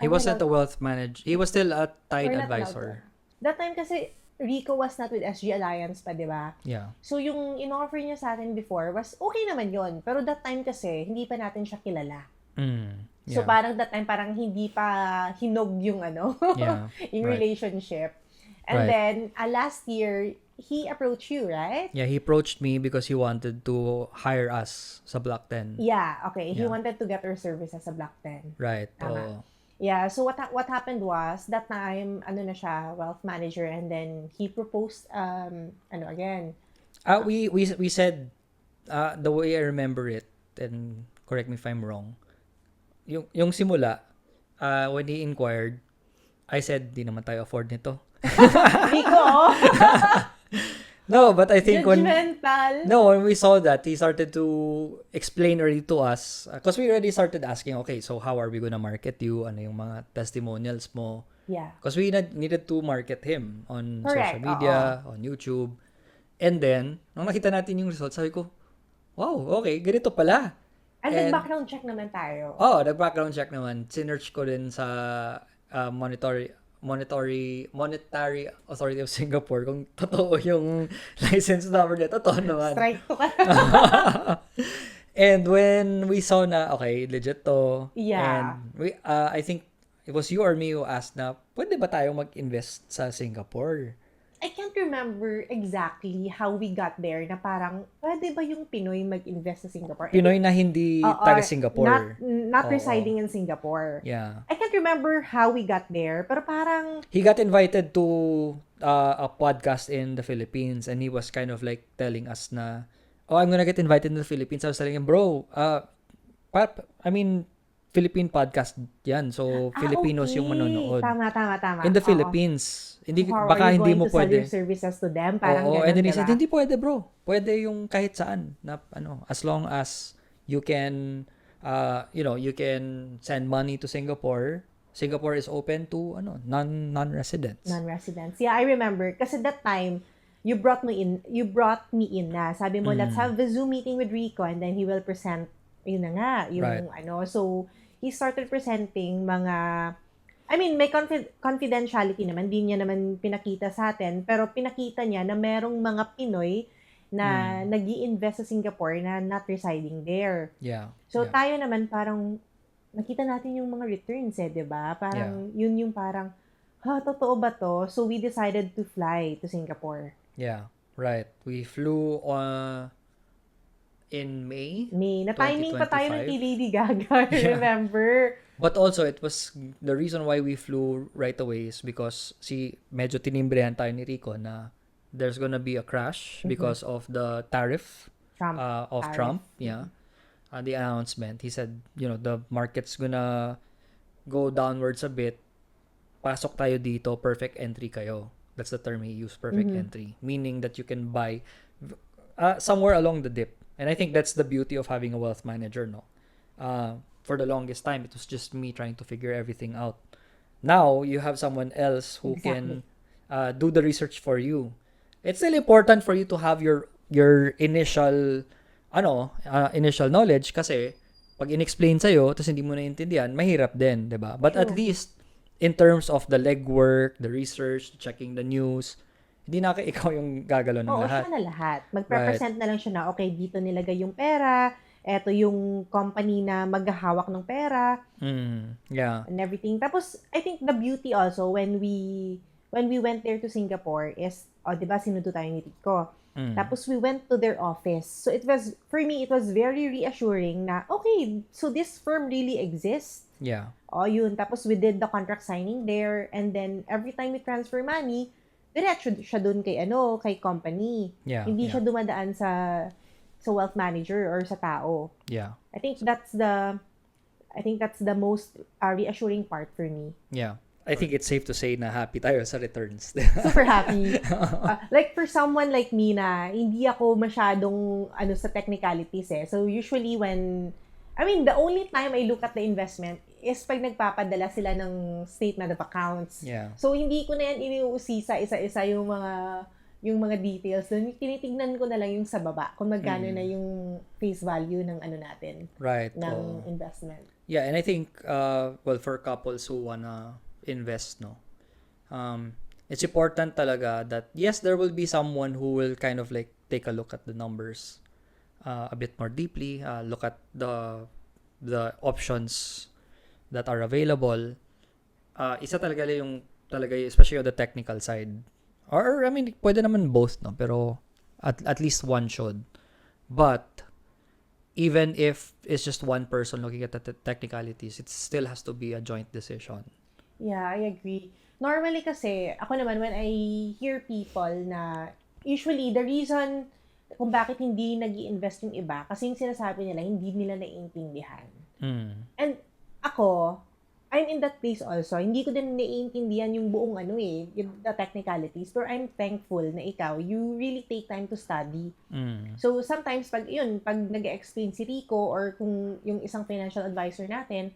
He wasn't a wealth manager. He was still a Tide We're not allowed advisor. to. That time kasi, Rico was not with SG Alliance pa, di ba? Yeah. So, yung in-offer niya sa atin before was okay naman yon. Pero that time kasi, hindi pa natin siya kilala. Mm. So, Yeah. parang that time, parang hindi pa hinog yung ano, Yeah. yung Right. relationship. And Right. then, last year, he approached you, right? Yeah, he approached me because he wanted to hire us sa Block 10. Yeah, okay. He Yeah. wanted to get our services sa Block 10. Right. Tama. Oh. Yeah, so what happened was, that time, ano na siya, wealth manager, and then he proposed, again, We said, the way I remember it, and correct me if I'm wrong, yung simula, when he inquired, I said, di naman tayo afford nito. Rico, No, but I think when we saw that, he started to explain already to us, because we already started asking, okay, so how are we gonna market you? Ano yung mga testimonials mo? yeah, Because we needed to market him on Correct, social media, on YouTube. And then, nung nakita natin yung results, sabi ko, wow, okay, ganito pala. and And- nag-background check naman tayo. Oh, nag-background check naman. Sinearch ko din sa Monetary Authority of Singapore kung totoo yung license number niya. Totoo naman. Strike to ka. And when we saw na, okay, legit to. Yeah. And we, I think it was you or me who asked na, pwede ba tayong mag-invest sa Singapore? I can't remember exactly how we got there na parang, pwede ba yung Pinoy mag-invest sa Singapore? Pinoy na hindi taga Singapore. Not Oo. residing in Singapore. Yeah. I can't remember how we got there, pero parang, He got invited to a podcast in the Philippines, and he was kind of like telling us na, oh, I'm gonna get invited to the Philippines. I was telling him, bro, Philippine podcast yan. So, Filipinos okay. yung manonood. Tama. In the Oo. Philippines. Hindi, How baka are you hindi going mo to sell pwede. your services to them? Parang Oo, ganun, and then he diba? said, hindi pwede bro. Pwede yung kahit saan. Na, as long as you can, you can send money to Singapore. Singapore is open to, non-residents. Non-residents. Yeah, I remember. Kasi that time, you brought me in na. Sabi mo, let's have a Zoom meeting with Rico and then he will present, yun na nga, yung Right. So, he started presenting mga, may confidentiality naman, di niya naman pinakita sa atin, pero pinakita niya na merong mga Pinoy na nag-i-invest sa Singapore na not residing there. Yeah. So, yeah. tayo naman parang, nakita natin yung mga returns di ba? Parang, yun yung parang, totoo ba to? So, we decided to fly to Singapore. Yeah, right. We flew in May. Na timing pa tayo ng 2025. kay Lady Gaga, remember? But also, it was the reason why we flew right away is because medyo tinimbrehan tayo ni Rico na there's gonna be a crash because of the tariff Trump. of Tariff. Trump. Yeah. The announcement. He said, the market's gonna go downwards a bit. Pasok tayo dito, perfect entry kayo. That's the term he used, perfect entry. Meaning that you can buy somewhere along the dip. And I think that's the beauty of having a wealth manager, no? For the longest time, it was just me trying to figure everything out. Now, you have someone else who can do the research for you. It's still important for you to have your initial knowledge kasi pag in-explain sa'yo tapos hindi mo naiintindihan, mahirap din, 'di ba? But at least in terms of the legwork, the research, checking the news, hindi na ikaw yung gagalaw ng Oo, lahat. siya na lahat. Magpe-present na lang siya na, okay, dito nilagay yung pera, eto yung company na maghahawak ng pera, Yeah. and everything. Tapos, I think the beauty also, when we went there to Singapore is, di ba, sinundo tayo ni Rico. Tapos, we went to their office. So, for me, it was very reassuring na, okay, so this firm really exists. Yeah. Yun. Tapos, we did the contract signing there. And then, every time we transfer money, diretso siya dun kay company. Yeah. Hindi yeah. siya dumadaan sa wealth manager or sa tao. Yeah. I think that's the most reassuring part for me. Yeah. I think it's safe to say na happy tayo sa returns. Super happy. Like for someone like me na hindi ako masyadong sa technicalities So usually when I mean, the only time I look at the investment is pag nagpapadala sila ng statement of accounts. Yeah. So, hindi ko na yan iniuusisa isa-isa yung mga details. Doon, tinitignan ko na lang yung sa baba kung magkano na yung face value ng ano natin, Right. ng investment. Yeah, and I think, well, for couples who wanna invest, no, it's important talaga that, yes, there will be someone who will kind of like take a look at the numbers a bit more deeply, look at the options that are available. Isa talaga yung especially on the technical side. Or I mean, pwede naman both, no, pero at least one should. But even if it's just one person looking at the technicalities, it still has to be a joint decision. Yeah, I agree. Normally kasi, ako naman, when I hear people na, usually, the reason kung bakit hindi nag-i-invest yung iba, kasi yung sinasabi nila, hindi nila naiintindihan. And ako, I'm in that place also. Hindi ko din naiintindihan yung buong yung the technicalities. Pero I'm thankful na ikaw, you really take time to study. So sometimes pag nag-explain si Rico or kung yung isang financial advisor natin,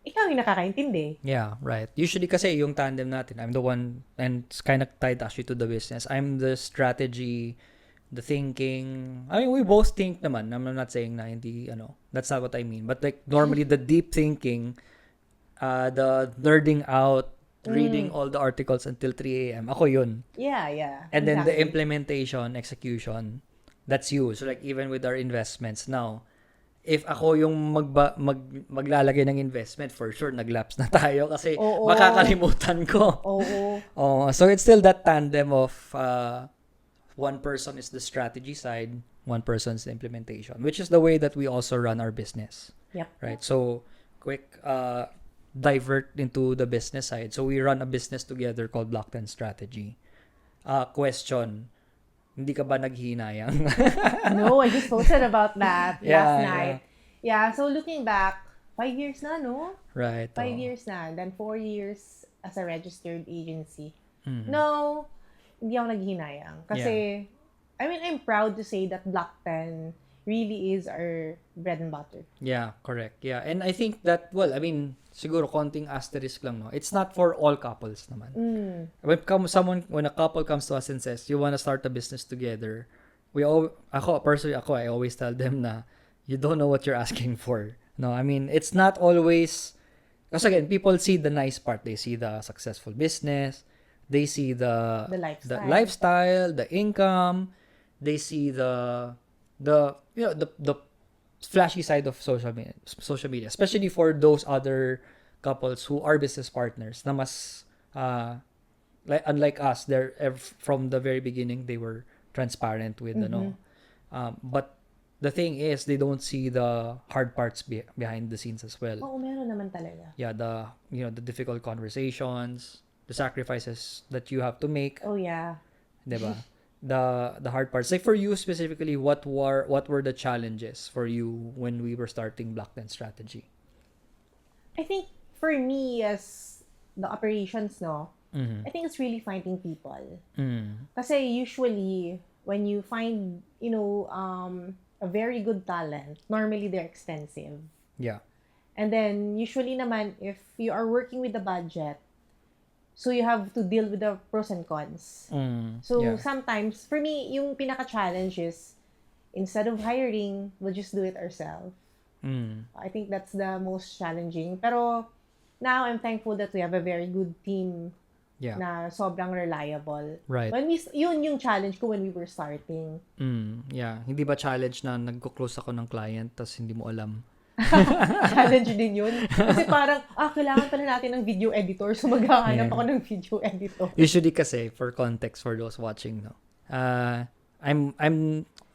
ikaw yung nakakaintindi. Yeah, right. Usually kasi yung tandem natin, I'm the one, and it's kind of tied actually to the business. I'm the strategy, the thinking. I mean, we both think naman. I'm not saying na hindi, that's not what I mean. But like normally the deep thinking, the nerding out, reading all the articles until 3 a.m. Ako yun. Yeah. And then the exactly. implementation, execution, that's you. So like even with our investments now, if ako yung maglalagay ng investment, for sure naglaps na tayo kasi Oo. makakalimutan ko. Oo. So it's still that tandem of one person is the strategy side, one person's the implementation, which is the way that we also run our business. Yep. Right? So quick divert into the business side. So we run a business together called Block 10 Strategy. Question, hindi ka ba naghinayang? No, I just posted about that Yeah, last night. Yeah, so looking back, 5 years na, no? Right. 5 years na. Then 4 years as a registered agency. Mhm. No, hindi ako naghinayang. Kasi, I mean, I'm proud to say that Block 10 really is our bread and butter. Yeah, correct. Yeah, and I think that, well, I mean, siguro konting asterisk lang, no? It's not for all couples naman. When a couple comes to us and says, you want to start a business together, I always tell them na, you don't know what you're asking for. No, I mean, it's not always, because again, people see the nice part. They see the successful business. They see the lifestyle, the income. They see the flashy side of social media, especially for those other couples who are business partners na mas unlike us, from the very beginning they were transparent with but the thing is they don't see the hard parts behind the scenes as well. Oo, meron naman talaga. Yeah, the difficult conversations, the sacrifices that you have to make. Oh yeah. Diba? The hard parts. Like for you specifically, what were the challenges for you when we were starting Block 10 Strategy? I think for me as the operations, no, I think it's really finding people. Kasi usually when you find, a very good talent, normally they're expensive. Yeah. And then usually naman if you are working with the budget, so you have to deal with the pros and cons. So sometimes, for me, yung pinaka-challenge is, instead of hiring, we'll just do it ourselves. I think that's the most challenging. Pero now, I'm thankful that we have a very good team na sobrang reliable. Right. Yun yung challenge ko when we were starting. Yeah. Hindi ba challenge na nagko-close ako ng client tapos hindi mo alam? Challenge din yun. Kasi parang, kailangan pala natin ng video editor. So, maghahanap ako ng video editor. Usually kasi, for context for those watching, no, I'm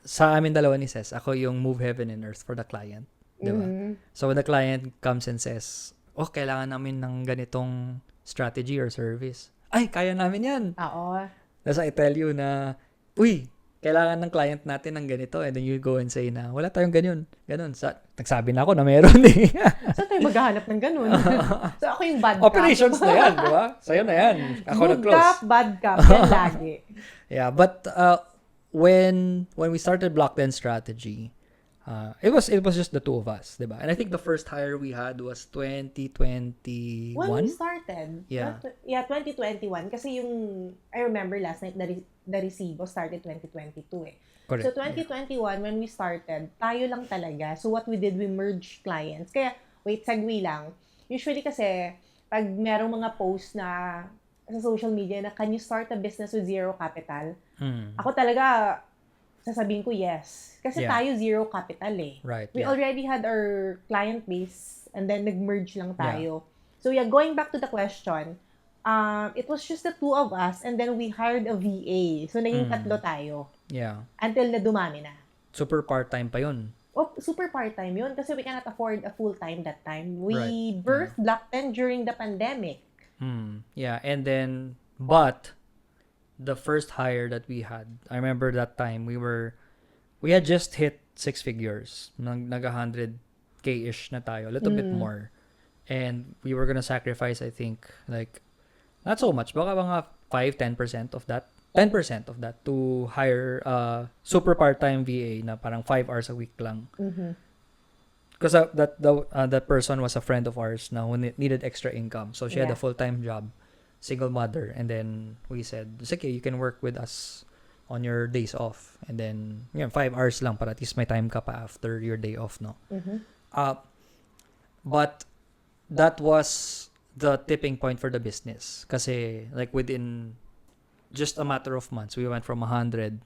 sa amin dalawa ni Ces, ako yung move heaven and earth for the client. Diba? So, when the client comes and says, kailangan namin ng ganitong strategy or service. Ay, kaya namin yan. Oo. Tapos I tell you na, kailangan ng client natin ng ganito, and then you go and say na, wala tayong ganun. Nagsabi na ako na meron eh. So tayo maghahanap ng ganun. So ako yung bad cop. Operations na yan, di ba? Sa'yo na yan. Ako Good nag-close. cop, bad cop. Yan lagi. Yeah, but when we started Block 10 Strategy, It was just the two of us, diba? And I think the first hire we had was 2021. When we started, Yeah. 2021, kasi yung, I remember last night, the Recibo started 2022 eh. Correct. So, 2021, when we started, tayo lang talaga. So, what we did, we merged clients. Kaya, wait, segue lang. Usually kasi, pag merong mga posts na sa social media na, can you start a business with zero capital? Ako talaga, sasabihin ko yes. Kasi Yeah. tayo zero capital eh. Right. We Yeah. already had our client base and then nag-merge lang tayo. So yeah, going back to the question, it was just the two of us and then we hired a VA. So naging tatlo tayo Yeah. until na dumami na. Super part-time pa yun. Oh, super part-time yun kasi we cannot afford a full-time that time. We Right. birthed Black 10 during the pandemic. Yeah, and then, but the first hire that we had, I remember that time we had just hit 6 figures. Nag 100K-ish na tayo, a little bit more. And we were gonna sacrifice, I think, like, not so much, baka mga 5-10% of that. 10% of that to hire super part-time VA na parang 5 hours a week lang. Because that person was a friend of ours na who needed extra income. So she had a Yeah. full-time job, single mother, and then we said, "Okay, you can work with us on your days off." And then 5 hours lang para at least may time ka pa after your day off, no? But that was the tipping point for the business. Kasi like within just a matter of months, we went from 100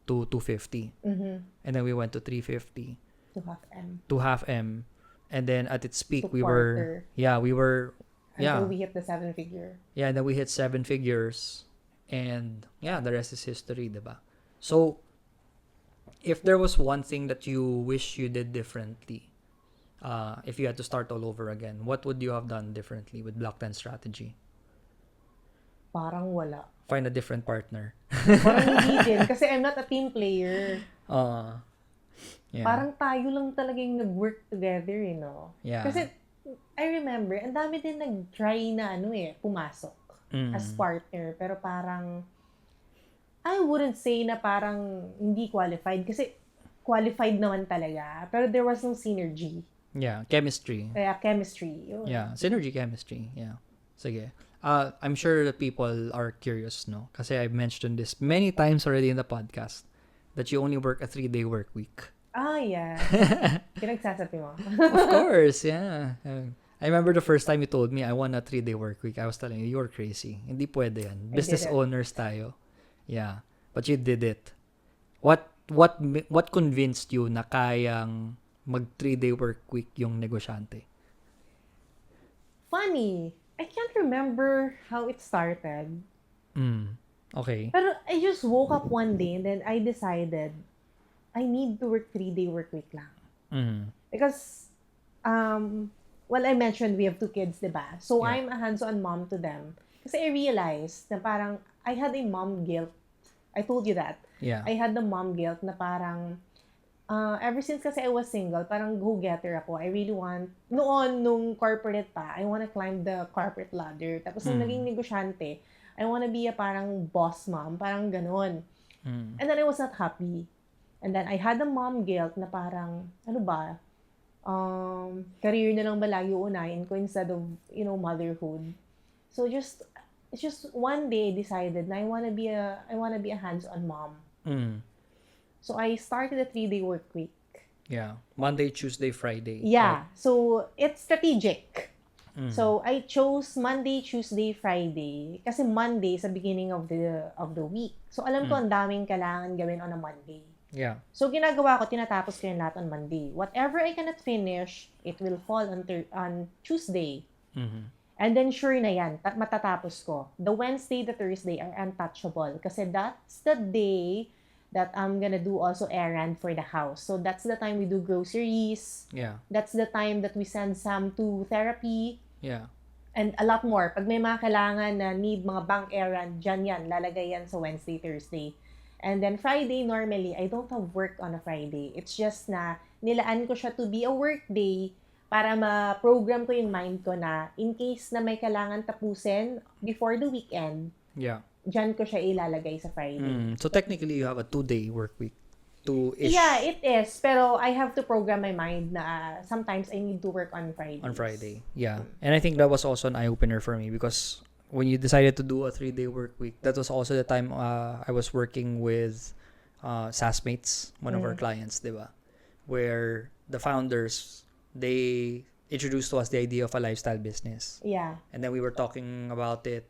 to 250. And then we went to 350. To half M. To half M, and then at its peak To we were Until we hit the 7 figure. and then we hit 7 figures, and the rest is history, diba? So if there was one thing that you wish you did differently, if you had to start all over again, what would you have done differently with Black 10 strategy? Parang wala. Find a different partner. Parang hindi din kasi I'm not a team player. Yeah. Parang tayo lang talaga yung nag-work together, you know? Yeah. Kasi, I remember, ang dami din nag-try na, pumasok as partner. Pero parang, I wouldn't say na parang hindi qualified. Kasi, qualified naman talaga. Pero there was no synergy. Yeah, chemistry. Kaya, chemistry. Yun. Yeah, synergy chemistry. Yeah. Sige. I'm sure that people are curious, no? Kasi I've mentioned this many times already in the podcast that you only work a 3-day work week. Yeah. Pinagsasabi mo. Of course, yeah. I remember the first time you told me I want a 3-day work week. I was telling you, you're crazy. Hindi pwede yan. Business owners tayo. Yeah. But you did it. What convinced you na kayang mag 3-day work week yung negosyante? Funny. I can't remember how it started. Okay. Pero I just woke up one day and then I decided I need to work 3-day work week lang. Because, well, I mentioned we have 2 kids, diba? So, Yeah. I'm a hands-on mom to them. Kasi I realized na parang, I had a mom guilt. I told you that. Yeah. I had the mom guilt na parang, ever since kasi I was single, parang go-getter ako. I really want, nung corporate pa, I want to climb the corporate ladder. Tapos nung naging negosyante, I want to be a parang boss mom, parang ganon. And then I was not happy. And then I had the mom guilt na parang, ano ba, career na lang ba lagi unahin ko instead of, motherhood. So it's just one day I decided na I want to be a hands-on mom. So I started a 3-day work week. Yeah. Monday, Tuesday, Friday. Yeah. So it's strategic. So I chose Monday, Tuesday, Friday kasi Monday sa beginning of the week. So alam ko ang daming kailangan gawin on a Monday. Yeah. So ginagawa ko, tinatapos ko yung lahat on Monday. Whatever I cannot finish, it will fall on Tuesday. And then sure na yan, matatapos ko. The Wednesday, the Thursday are untouchable kasi that's the day that I'm gonna do also errand for the house. So that's the time we do groceries. Yeah. That's the time that we send Sam to therapy. Yeah. And a lot more. Pag may mga kailangan na need mga bank errand, dyan yan, lalagay yan sa Wednesday, Thursday. And then Friday, normally, I don't have work on a Friday. It's just na nilaan ko siya to be a work day para ma-program ko yung mind ko na in case na may kailangan tapusin before the weekend, Yeah. dyan ko siya ilalagay sa Friday. So technically, you have a 2-day work week. 2-ish Yeah, it is. Pero I have to program my mind na sometimes I need to work on Fridays. on Friday. Yeah. And I think that was also an eye-opener for me because when you decided to do a 3-day work week, that was also the time I was working with SaaSmates, one of our clients, diba? Where the founders, they introduced to us the idea of a lifestyle business. Yeah. And then we were talking about it.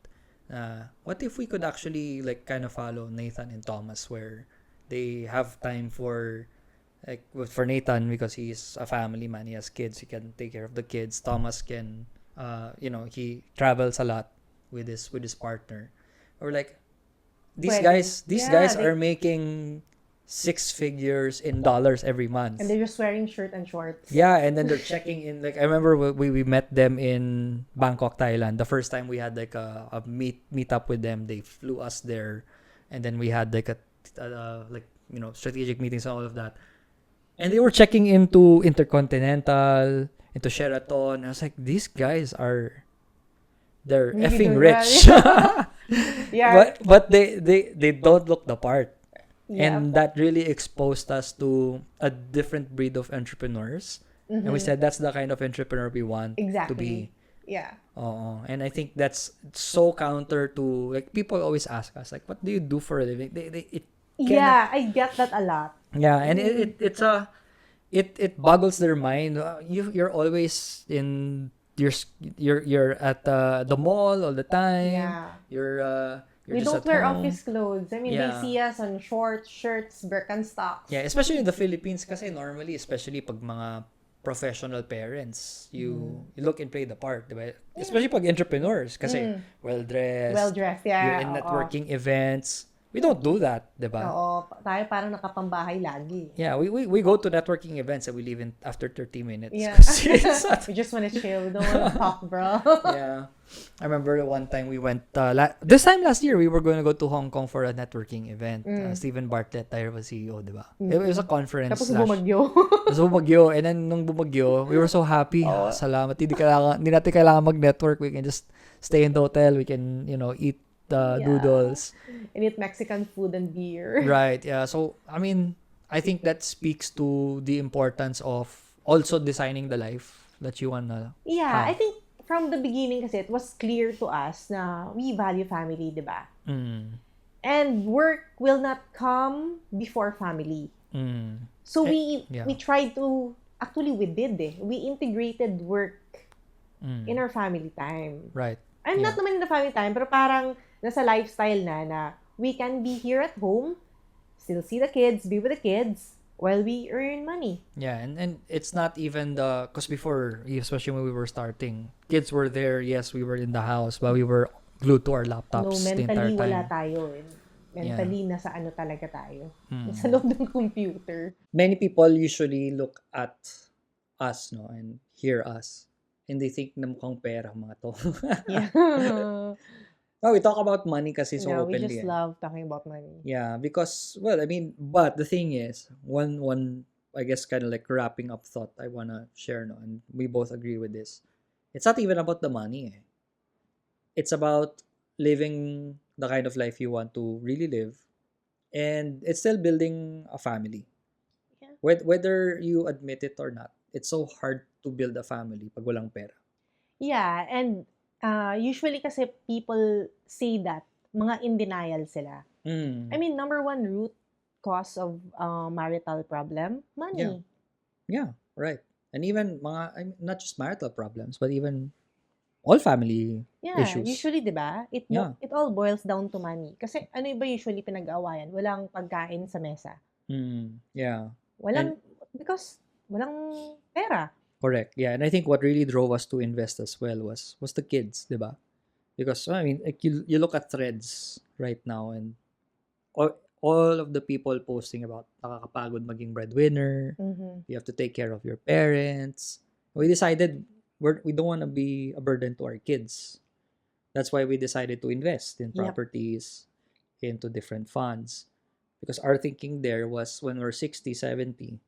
What if we could actually like kind of follow Nathan and Thomas where they have time for like for Nathan because he's a family man, he has kids, he can take care of the kids. Thomas can he travels a lot with his partner. Or like these guys are making 6 figures in dollars every month. And they're just wearing shirt and shorts. Yeah, and then they're checking in. Like I remember we met them in Bangkok, Thailand. The first time we had like a meet up with them, they flew us there, and then we had like a strategic meetings and all of that. And they were checking into Intercontinental, into Sheraton. I was like, these guys they're Really effing doing rich. Yeah. But they don't look the part. Yeah. And that really exposed us to a different breed of entrepreneurs. And we said that's the kind of entrepreneur we want Exactly. to be. Yeah. And I think that's so counter to like people always ask us like, what do you do for a living? Yeah, I get that a lot. Yeah, and it boggles their mind. You're always in you're at the mall all the time. Yeah. You're We just don't at wear home. office clothes. I mean, Yeah. they see us on shorts, shirts, Birkenstocks. Yeah, especially in the Philippines kasi normally, especially pag mga professional parents, you look and play the part, diba? Especially pag entrepreneurs kasi well-dressed, Well-dressed, you're yeah. in oo. networking events. We don't do that, diba? Oo, tayo parang nakapambahay lagi. Yeah, we go to networking events and we leave in after 30 minutes. Yeah. Kasi it's not- We just want to chill. We don't want to talk, bro. yeah. I remember the one time we went, this time last year, we were going to go to Hong Kong for a networking event. Stephen Bartlett, tayo was CEO, diba? It was a conference. Tapos bumagyo. Tapos bumagyo. And then, nung bumagyo, we were so happy. Salamat. Hindi natin kailangan mag-network. We can just stay in the hotel. We can, eat noodles. And eat Mexican food and beer. Right. Yeah. So, I mean, I think that speaks to the importance of also designing the life that you wanna Yeah, have. I think from the beginning kasi it was clear to us na we value family, di ba? Mm. And work will not come before family. Mm. So yeah. we tried to, actually we did we integrated work Mm. in our family time. Right. I'm not naman in the family time, pero parang nasa lifestyle na we can be here at home, still see the kids, be with the kids, while we earn money. Yeah, and it's not even because before, especially when we were starting, kids were there, yes, we were in the house, but we were glued to our No, laptops the entire mentally time. wala tayo. Mentally, nasa ano talaga tayo. Mm. Nasa loob ng computer. Many people usually look at us, no, and hear us, and they think na mukhang pera mga to. Yeah. Oh, we talk about money kasi so Yeah, we openly. just love talking about money. Yeah, because I mean, but the thing is, one I guess kind of like wrapping up thought I wanna share, no, and we both agree with this. It's not even about the money. It's about living the kind of life you want to really live, and it's still building a family. Yeah. Whether you admit it or not, it's so hard to build a family pag walang pera. Yeah, and usually kasi people say that mga in denial sila. Mm. I mean, number one root cause of marital problem, money. Yeah, right. And even not just marital problems, but even all family Yeah, issues. usually, 'di ba? Yeah. It all boils down to money. Kasi ano ba usually pinag-aawayan? Walang pagkain sa mesa. Yeah. Because walang pera. Correct. Yeah, and I think what really drove us to invest as well was the kids, diba? Because I mean, like you look at threads right now, and all of the people posting about nakakapagod maging breadwinner. Mhm. You have to take care of your parents. We decided we don't want to be a burden to our kids. That's why we decided to invest in Yep. properties, into different funds. Because our thinking there was when we're 60, 70,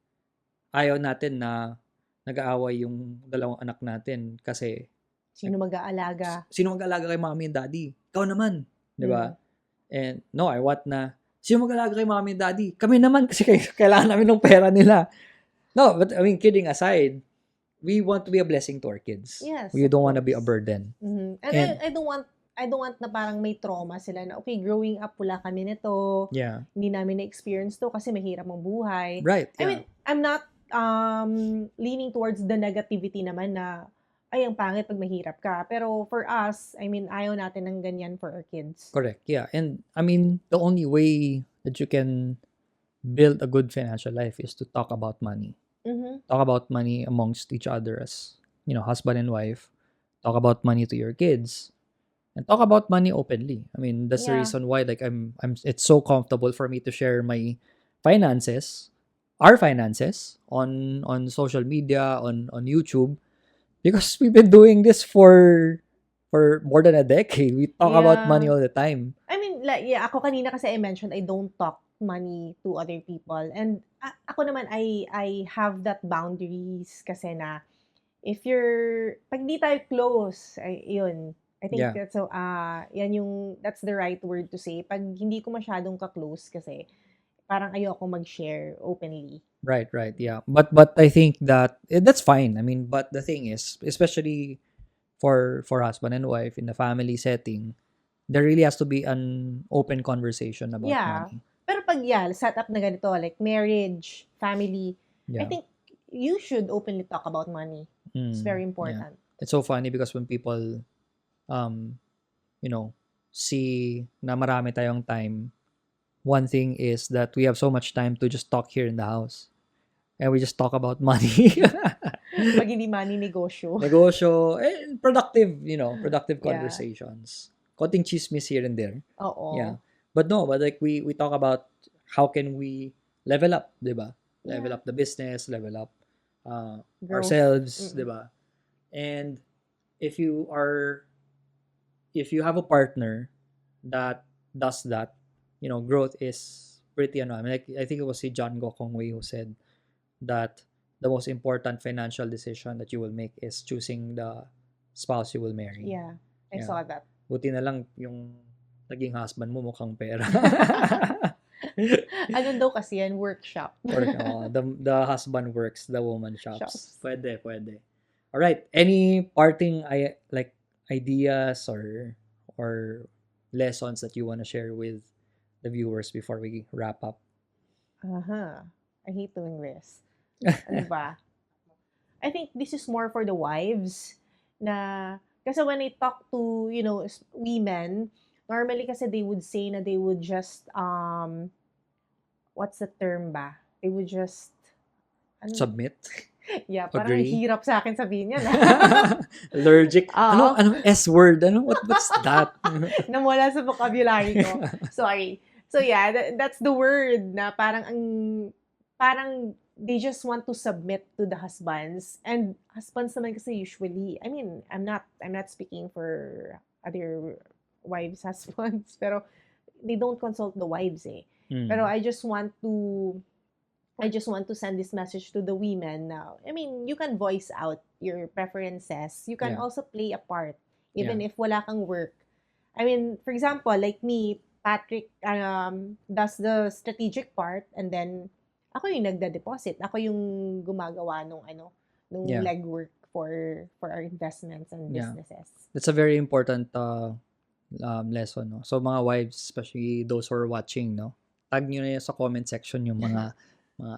ayaw natin na nag-aaway yung dalawang anak natin kasi Sino mag-aalaga? sino mag-alaga kay mommy and daddy? Ikaw naman, 'di ba? And no, I want na Sino mag-alaga kay mommy and daddy? Kami naman kasi kailangan namin ng pera nila. No, but I mean, kidding aside, we want to be a blessing to our kids. Yes, We of don't want to be a course. burden. And And- I don't want na parang may trauma sila na, okay, growing up wala kami nito, Yeah. hindi namin na-experience to kasi mahirap ang buhay. Right. I mean, I'm not leaning towards the negativity naman na, ay, ang pangit pag mahirap ka. Pero for us, I mean, ayaw natin ng ganyan for our kids. Correct. Yeah. And I mean, the only way that you can build a good financial life is to talk about money. Talk about money amongst each other as, husband and wife. Talk about money to your kids. And talk about money openly. I mean, that's the Yeah. reason why it's so comfortable for me to share my finances, our finances on social media, on YouTube, because we've been doing this for more than a decade. We talk about Yeah. money all the time. I mean, like, yeah, ako kanina kasi I mentioned I don't talk money to other people. And ako naman, I have that boundaries kasi na if pag di tayo close, yun. I think Yeah. that's the right word to say. Pag hindi ko masyadong ka-close kasi parang ayoko mag-share openly. Right, yeah. But I think that that's fine. I mean, but the thing is, especially for husband and wife in the family setting, there really has to be an open conversation about Yeah. money. Pero pag set up na ganito, like marriage, family, I Yeah. think you should openly talk about money. It's very important. It's so funny because when people see na marami tayong time, one thing is that we have so much time to just talk here in the house. And we just talk about money. Pag hindi money, negosyo. Negosyo, productive, productive Yeah. conversations. Konting chismis here and there. Oo. Yeah. But no, like we talk about how can we level up, 'di ba? Level Yeah. up the business, level up Growth. ourselves, Mm-mm. 'di ba? And if you have a partner that does that, growth is pretty I mean, like, I think it was si John Gokongwei who said that the most important financial decision that you will make is choosing the spouse you will marry. Yeah. I Yeah. saw that. Buti na lang yung naging husband mo mukhang pera. Ano daw kasi yan? Workshop. The husband works, the woman shops. Shops. Pwede. All right. Any parting ideas or lessons that you want to share with the viewers before we wrap up? I hate doing this. Ano ba? I think this is more for the wives na kasi when I talk to, women, normally kasi they would say na they would just what's the term ba? They would just Submit? Yeah, parang Agree? hirap sa akin sabihin yan. Allergic? Oo. Ano S word? What's that? Nawala sa vocabulary ko. Sorry. So yeah, that's the word na parang they just want to submit to the husbands. And husbands naman kasi usually, I mean, I'm not speaking for other wives' husbands, pero they don't consult the wives eh. Pero I just want to send this message to the women now. I mean, you can voice out your preferences. You can Yeah. also play a part even if wala kang work. I mean, for example, like me, Patrick does the strategic part, and then ako yung nagda-deposit. Ako yung gumagawa nung Yeah. legwork for our investments and Yeah. businesses. That's a very important lesson, no? So mga wives, especially those who are watching, no? Tag nyo na yan sa comment section yung mga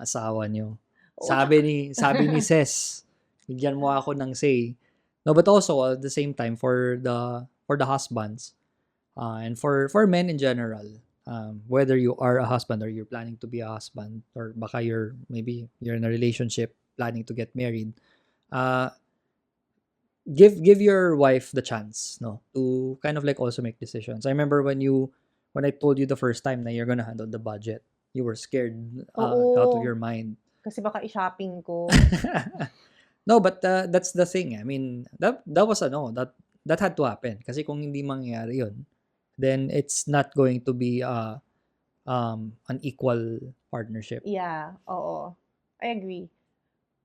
asawa nyo. Sabi ni Ses, bigyan mo ako ng say. No, but also at the same time for the husbands and for men in general, whether you are a husband or you're planning to be a husband, or baka maybe you're in a relationship planning to get married, give your wife the chance, no, to kind of like also make decisions. I remember when I told you the first time na you're gonna handle the budget, you were scared out of Oo. your mind. Kasi baka i-shopping ko. No, but that's the thing. I mean, that was that had to happen. Kasi kung hindi mangyayari yun, then it's not going to be an equal partnership. Yeah, oo. I agree.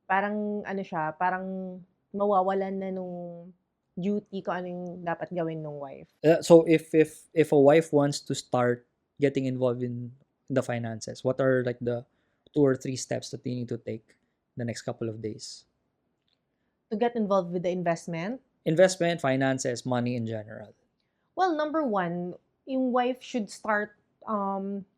Parang parang mawawalan na nung duty ko anong dapat gawin ng wife. So if a wife wants to start getting involved in the finances? What are like the 2 or 3 steps that you need to take the next couple of days? To get involved with the investment, Investment, finances, money in general. well, number one, yung wife should start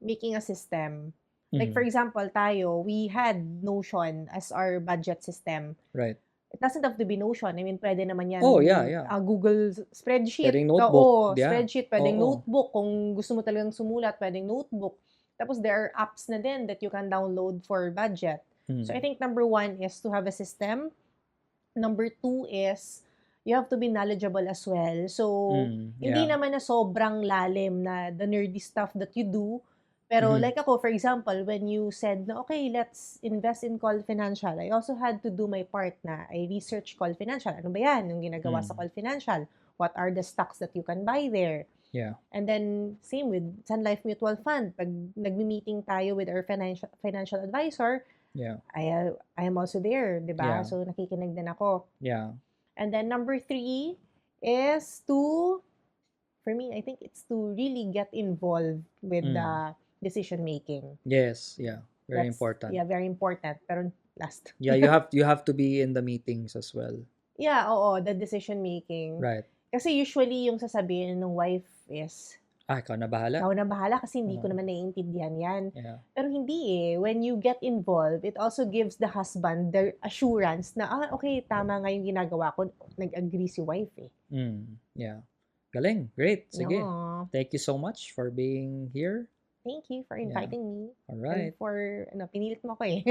making a system. Like for Mhm. example, tayo, we had Notion as our budget system. Right. It doesn't have to be Notion. I mean, pwede naman yan Oh, yeah, yeah. Google spreadsheet. Pwedeng notebook. Oo, Yeah. spreadsheet. Pwedeng Oo. notebook. Kung gusto mo talagang sumulat, pwedeng notebook. Tapos there are apps na din that you can download for budget. So I Mm. think number one is to have a system. Number two is you have to be knowledgeable as well. So, hindi Yeah. naman na sobrang lalim na the nerdy stuff that you do. Pero Mhm. like ako, for example, when you said na, okay, let's invest in Call Financial, I also had to do my part na I research Call Financial. Ano ba yan? Yung ginagawa sa Call Financial. What are the stocks that you can buy there? Yeah. And then, same with Sun Life Mutual Fund. Pag nagmi-meeting tayo with our financial advisor, Yeah. I am also there, di ba? Yeah. So, nakikinig din ako. Yeah. And then number 3 is to, for me, I think it's to really get involved with the decision making. Yes. Yeah. Very That's, important. Yeah, very important. Pero last. Yeah, you have to be in the meetings as well. Yeah, oo, the decision making. Right. Kasi usually yung sasabihin ng wife is, Ikaw na bahala. ikaw na bahala kasi hindi ko naman naiintindihan yan. Yeah. Pero hindi eh. When you get involved, it also gives the husband the assurance na, okay, tama nga yung ginagawa ko. Nag-agree si wife eh. Yeah. Galing. Great. Sige. No. Thank you so much for being here. Thank you for inviting me. All right. And for, pinilit mo ko eh.